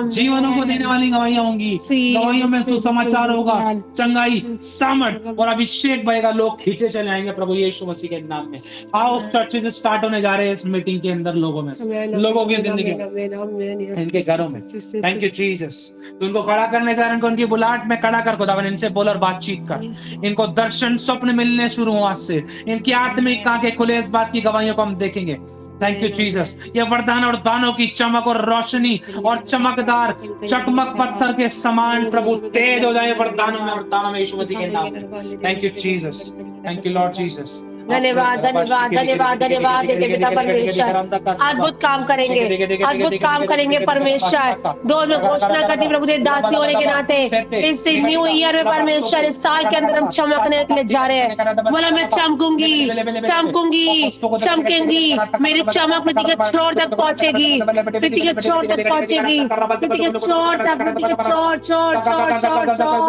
जीवनों को देने वाली गवाहियां होंगी। गवाहियों में सुसमाचार होगा, चंगाई, सामर्थ और अभिषेक बहेगा, लोग खींचे चले आएंगे प्रभु यीशु मसीह के नाम में। हाउस चर्चेस स्टार्ट होने जा रहे हैं इस मीटिंग के अंदर, लोगों की जिंदगी में, इनके घरों में। Thank you Jesus. तो इनको खड़ा करने जा रहे हैं, उनकी बुलाहट में खड़ा कर खुदावन, इनसे बोल और बातचीत कर। इनको दर्शन स्वप्न मिलने शुरू हुआ से, इनकी आत्मिक आंखें खुले, इस बात की गवाहियों को हम देखेंगे। Thank you Jesus. ये वरदान और दानों की चमक और रोशनी और चमकदार चकमक पत्थर के समान प्रभु तेज हो जाए वरदानों में और दानों में यीशु मसीह के नाम में। Thank you Jesus, thank you Lord Jesus. धन्यवाद धन्यवाद धन्यवाद धन्यवाद देते पिता परमेश्वर। अद्भुत काम करेंगे, अद्भुत काम करेंगे परमेश्वर। दोनों घोषणा करती प्रभु तेरे दासी होने के नाते इस न्यू ईयर में परमेश्वर, इस साल के अंदर हम चमकने के लिए जा रहे हैं। बोला मैं चमकूंगी चमकूंगी चमकेंगी, मेरी चमक पृथ्वी के छोर तक पहुंचेगी, पृथ्वी के छोर तक पहुंचेगी, पृथ्वी के छोर तक, पृथ्वी के छोर छोर छोर छोर छोर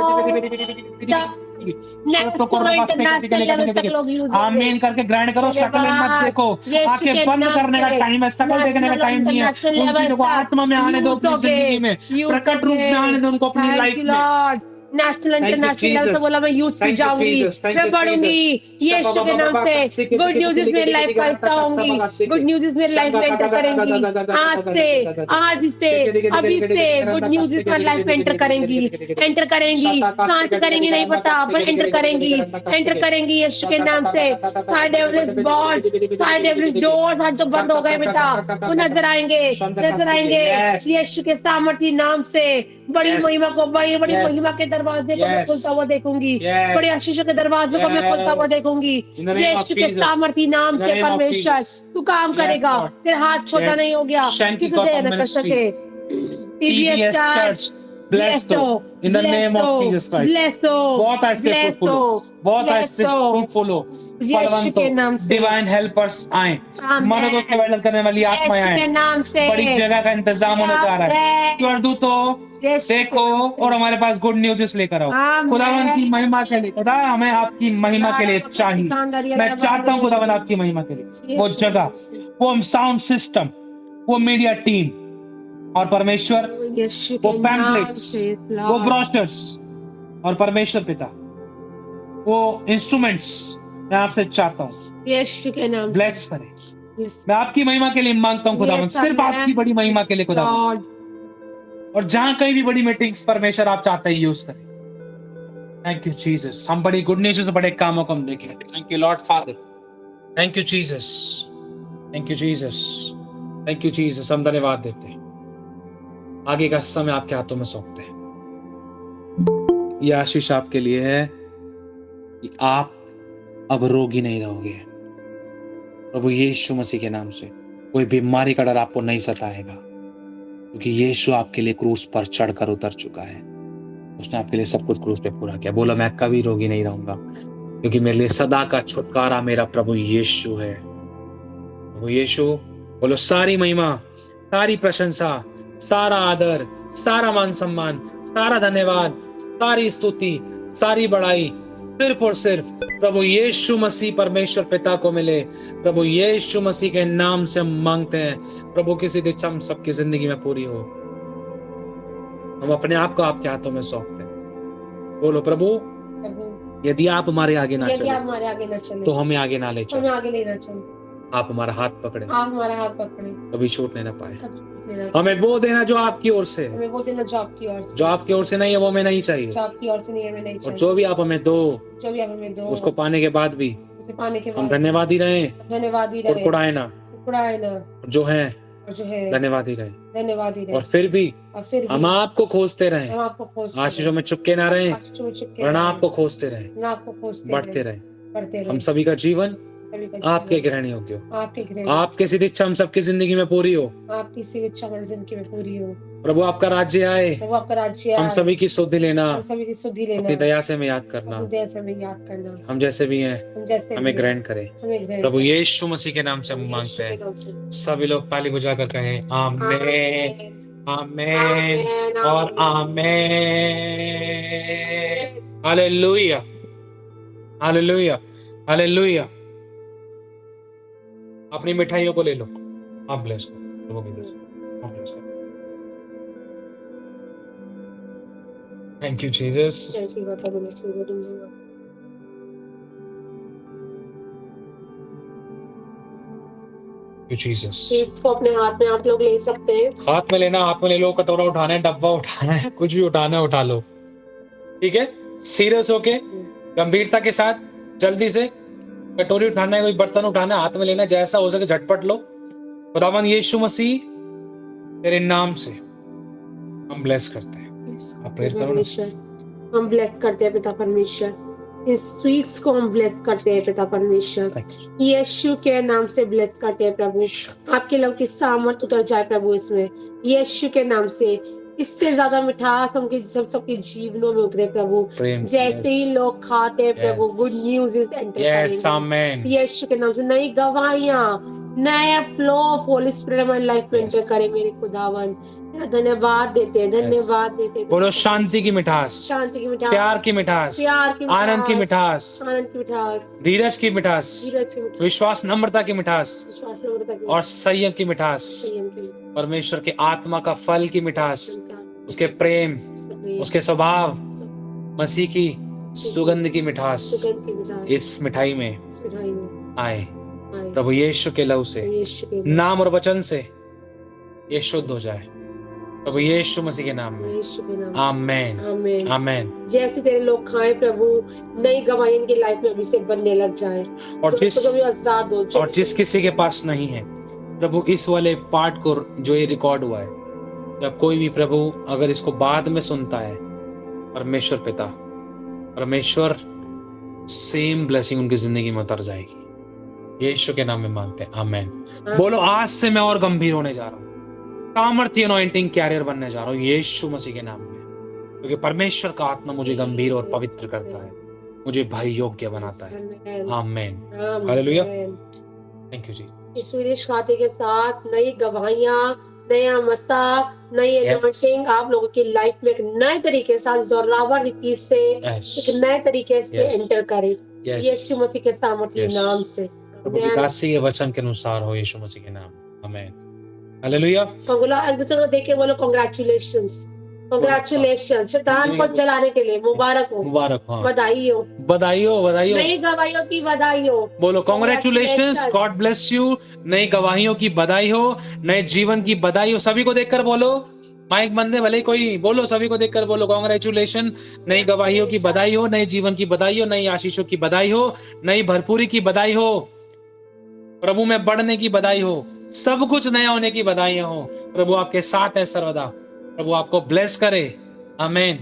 आमीन करके ग्रैंड करो। शकल मत देखो, आंखें बंद करने का टाइम है, शकल देखने का टाइम नहीं है। उन चीजों को आत्मा में आने दो, अपनी जिंदगी में प्रकट रूप में आने दो उनको अपनी लाइफ में। नेशनल इंटरनेशनल तो बोला मैं यूथ में जाऊंगी, मैं बढ़ूंगी यीशु के नाम से। गुड न्यूज इस मेरी लाइफ का हिस्सा होंगी, गुड न्यूज इस मेरी लाइफ में एंटर करेंगी। आज से अभी से गुड न्यूज इस मेरी लाइफ में एंटर करेंगी, एंटर करेंगी। कहाँ से करेंगी नहीं पता, पर एंटर करेंगी, एंटर करेंगी यीशु के नाम से। सारे डेविलिश बॉन्ड्स, सारे डेविलिश डोर्स आज जो बंद हो गए बेटा, वो नजर आएंगे, नजर आएंगे यीशु के सामर्थी नाम से। बड़ी महिमा को, बड़ी बड़ी महिमा के दरवाजे को मैं खुलता हुआ देखूंगी, बड़ी आशीषों के दरवाजे को मैं खुलता हुआ देखूंगी यीशु के सामर्थी नाम से। परमेश्वर तू काम करेगा, तेरा हाथ छोटा नहीं हो गया कि तू देर न कर सके। TBS चर्च bless हो in the name of Jesus Christ। bless हो, बहुत ऐसे fruitful हो, बहुत ऐसे fruitful हो, फलवंत हो, डिवाइन हेल्पर्स आए, मदद उसके मदद करने वाली आत्माएं आए, बड़ी जगह का इंतजाम होने जा रहा है। स्वर्गदूतों देखो और हमारे पास गुड न्यूज़ लेकर आओ। खुदावंत की महिमा के लिए, खुदा हमें आपकी महिमा के लिए चाहिए। मैं चाहता हूँ खुदावंत आपकी महिमा के लिए वो जगह, वो साउंड सिस्टम, वो मीडिया टीम और परमेश्वर वो पैम्पलेट्स, वो ब्रोशर्स और परमेश्वर पिता वो इंस्ट्रूमेंट्स मैं आपसे चाहता हूँ यीशु के नाम ब्लेस करें। मैं आपकी महिमा के लिए मांगता हूँ खुदावंत, सिर्फ आपकी बड़ी महिमा के लिए खुदावंत। और जहां कहीं भी बड़ी मीटिंग्स परमेश्वर आप चाहते हैं यूज करें। थैंक यू जीसस, हम बड़ी गुड न्यूज़ से बड़े कामों को हम देखेंगे। Thank you Lord father, thank you Jesus, thank you Jesus, thank you Jesus. हम धन्यवाद देते हैं। आगे का समय आपके हाथों में सौंपते हैं। यह आशीष आपके लिए है कि आप अब रोगी नहीं रहोगे। प्रभु यीशु मसीह के नाम से कोई बीमारी का डर आपको नहीं सताएगा, क्योंकि यीशु आपके लिए क्रूस पर चढ़कर उतर चुका है। उसने आपके लिए सब कुछ क्रूस पे पूरा किया। बोला मैं कभी रोगी नहीं रहूंगा, क्योंकि मेरे लिए सदा का छुटकारा मेरा प्रभु यीशु है। प्रभु यीशु बोलो सारी महिमा, सारी प्रशंसा, सारा आदर, सारा मान सम्मान, सारा धन्यवाद, सारी स्तुति, सारी बड़ाई सिर्फ और सिर्फ प्रभु यीशु मसीह परमेश्वर पिता को मिले। प्रभु यीशु मसीह के नाम से हम मांगते हैं। प्रभु की सीधी इच्छा हम सबकी जिंदगी में पूरी हो। हम अपने आप को आपके हाथों में सौंपते हैं। बोलो प्रभु यदि आप हमारे आगे ना चले तो हमें आगे ना ले चले। आप हमारा हाथ पकड़े, कभी छूटने ना पाए। हमें वो देना जो आपकी ओर से, जो आपकी ओर से नहीं है वो हमें नहीं चाहिए। और जो भी आप हमें दो, उसको पाने के बाद भी हम धन्यवादी रहे, कुड़कुड़ाए ना, जो है धन्यवादी रहे। और फिर भी हम आपको खोजते रहे, आशीषों में चुपके ना रहे, वरना आपको खोजते रहे, बढ़ते रहे। हम सभी का जीवन आपके ग्रहण योग्य हो, आपके सीधी इच्छा हम सबकी जिंदगी में पूरी हो, आपकी सीधी इच्छा हमारी जिंदगी में पूरी हो। प्रभु आपका राज्य आए, हम सभी की सुधि लेना, अपनी दया से हमें याद करना, हम जैसे भी हैं हमें ग्रहण करें। प्रभु यीशु मसीह के नाम से हम मांगते हैं। सभी लोग ताली बजाकर कहें आमीन, आमीन और आमीन। Hallelujah, hallelujah, hallelujah. अपनी मिठाइयों को ले लो। आप ब्लेस करो। Thank you Jesus. को अपने हाथ में आप लोग ले सकते हैं। हाथ में लेना, हाथ में ले लो। कटोरा उठाना है, डब्बा उठाना है, कुछ भी उठाना है उठा लो। ठीक है, सीरियस होके गंभीरता के साथ जल्दी से कटोरी उठाना है, कोई बर्तन उठाना है, हाथ में लेना, जैसा हो सके झटपट लो। खुदावंद यीशु मसीह तेरे नाम से हम ब्लेस करते हैं। आप प्रेयर करो ना। हम ब्लेस करते हैं पिता परमेश्वर, इस स्वीट्स को हम ब्लेस करते हैं पिता परमेश्वर, यीशु के नाम से ब्लेस करते हैं प्रभु। आपके लव की सामर्थ उतर जाए प्रभु इसमें, यीशु के नाम से। इससे ज्यादा मिठास हमके सबके जीवनों में उतरे प्रभु। जैसे ही लोग खाते हैं प्रभु, गुड न्यूज इज एंटर, यीशु के नाम से नई गवाहियां, नया फ्लो ऑफ होली स्पिरिट हमारी लाइफ में एंटर करे मेरे खुदावन। धन्यवाद देते हैं, धन्यवाद देते हैं। बोलो शांति की मिठास, शांति की मिठास, प्यार की मिठास, आनंद की मिठास, आनंद की मिठास, धीरज की मिठास, विश्वास नम्रता की मिठास, विश्वास नम्रता की और संयम की मिठास, परमेश्वर के आत्मा का फल की मिठास, उसके प्रेम, उसके स्वभाव, मसीह की सुगंध की मिठास इस मिठाई में आए। प्रभु यीशु के लहू से, नाम और वचन से ये शुद्ध हो जाए प्रभु यीशु मसीह के नाम में। आमेन, आमेन। जैसे तेरे लोग खाएं प्रभु, नई गवाही इनकी लाइफ में अभी से बनने लग जाए, और आजाद हो। और जिस किसी के पास नहीं है प्रभु, इस वाले पार्ट को जो ये रिकॉर्ड हुआ है, जब कोई भी प्रभु अगर इसको बाद में सुनता है, परमेश्वर पिता, परमेश्वर सेम ब्लेसिंग उनकी जिंदगी में उतर जाएगी। यीशु के नाम में मांगते हैं, आमेन। बोलो आज से मैं और गंभीर होने जा रहा हूँ, सामर्थ्य अनॉइंटिंग कैरियर बनने जा रहा हूँ यीशु मसीह के नाम में, क्योंकि परमेश्वर का आत्मा मुझे गंभीर और पवित्र करता है, मुझे भारी योग्य बनाता है। आमेन, हालेलुया, थैंक यू जी। इस विशेष खाते के साथ नई गवाहियां, नया मसा, नई अनॉइंटिंग आप लोगों की लाइफ में एक नए तरीके से, जोरावर रीति से, एक नए तरीके से एंटर करे यीशु मसीह के सामर्थ्य नाम से। प्रभु की दासी के वचन के अनुसार हो यीशु मसीह के नाम, आमेन, हालेलुया। एक दूसरे को देख के बोलो कांग्रेचुलेशंस, कांग्रेचुलेशंस। शैतान को जलाने के लिए मुबारक हो, मुबारक हो, बधाई हो, बधाई हो, बधाई हो, नई गवाहियों की बधाई हो। बोलो कांग्रेचुलेशंस, गॉड ब्लेस यू, नई गवाहियों की बधाई हो, नए जीवन की बधाई हो। सभी को देखकर बोलो, माइक बंद है भले कोई, बोलो सभी को देखकर बोलो कांग्रेचुलेशन, नई गवाहियों की बधाई हो, नए जीवन की बधाई हो, नई आशीषों की बधाई हो, नई भरपूरी की बधाई हो, प्रभु में बढ़ने की बधाई हो, सब कुछ नया होने की बधाइयां हो। प्रभु आपके साथ है सर्वदा, प्रभु आपको ब्लेस करे, आमेन,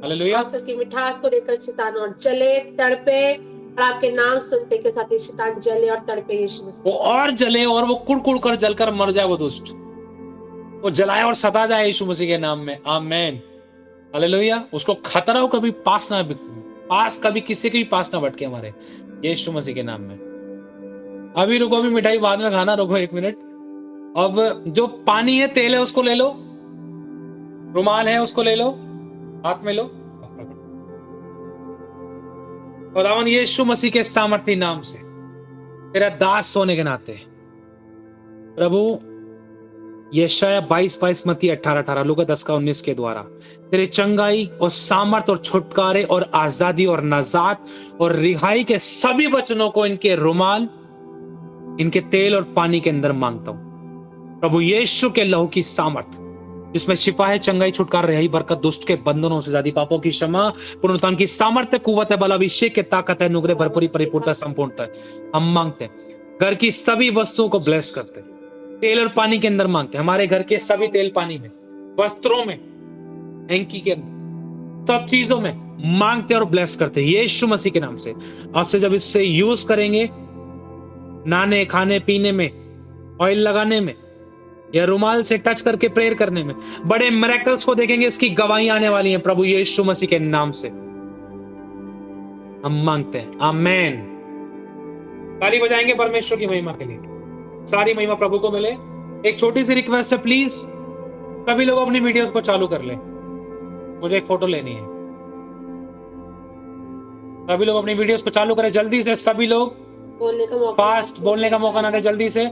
हालेलुया। आप सबकी मिठास को देखकर शैतान और जले, तड़पे, और आपके नाम सुनते के साथ शैतान जले और तड़पे यीशु मसीह, वो और जले और वो कुड़ कर जलकर मर जाए, वो दुष्ट वो जलाए और सता जाए यीशु मसीह के नाम में, आमेन, हालेलुया। उसको खतरा हो कभी कभी किसी के भी पास ना भटके हमारे यीशु मसीह के नाम में। अभी रुको, अभी मिठाई बाद में खाना, रुको 1 मिनट। अब जो पानी है, तेल है, उसको ले लो, रुमाल है उसको ले लो, हाथ में लो। खुदावन यीशु मसीह के सामर्थ्य नाम से तेरा दास होने के नाते प्रभु, यशाया 22:22, मत्ती 18:18, लूका 10:19 के द्वारा तेरे चंगाई और सामर्थ और छुटकारे और आजादी और नजात और रिहाई के सभी वचनों को इनके रुमाल, इनके तेल और पानी के अंदर मांगता हूं प्रभु यीशु के लहू की सामर्थ, जिसमें शिफा है, चंगाई, छुटकारा, रिहाई, बरकत, दुष्ट के बंधनों से आजादी, पापों की क्षमा, पुनरुत्थान की सामर्थ्य, कुव्वत है, बल, अभिषेक के ताकत है, अनुग्रह, भरपूरी, परिपूर्णता, संपूर्णता हम मांगते हैं। घर की सभी वस्तुओं को ब्लेस करते हैं, तेल और पानी के अंदर मांगते हैं, हमारे घर के सभी तेल पानी में, वस्त्रों में, हैंकी के अंदर, सब चीजों में मांगते और ब्लेस करते हैं यीशु मसीह के नाम से। आपसे जब इससे यूज करेंगे, नहाने, खाने पीने में, ऑयल लगाने में, या रुमाल से टच करके प्रेयर करने में, बड़े मिरेकल्स को देखेंगे, इसकी गवाहियां आने वाली हैं प्रभु यीशु मसीह के नाम से हम मांगते हैं, आमेन। ताली बजाएंगे परमेश्वर की महिमा के लिए, सारी महिमा प्रभु को मिले। एक छोटी सी रिक्वेस्ट है, प्लीज सभी लोग अपनी वीडियोस को चालू कर ले, मुझे एक फोटो लेनी है। सभी लोग अपनी वीडियोस को चालू करें जल्दी से, सभी लोग बोलने का मौका, फास्ट बोलने का मौका ना दे, जल्दी से।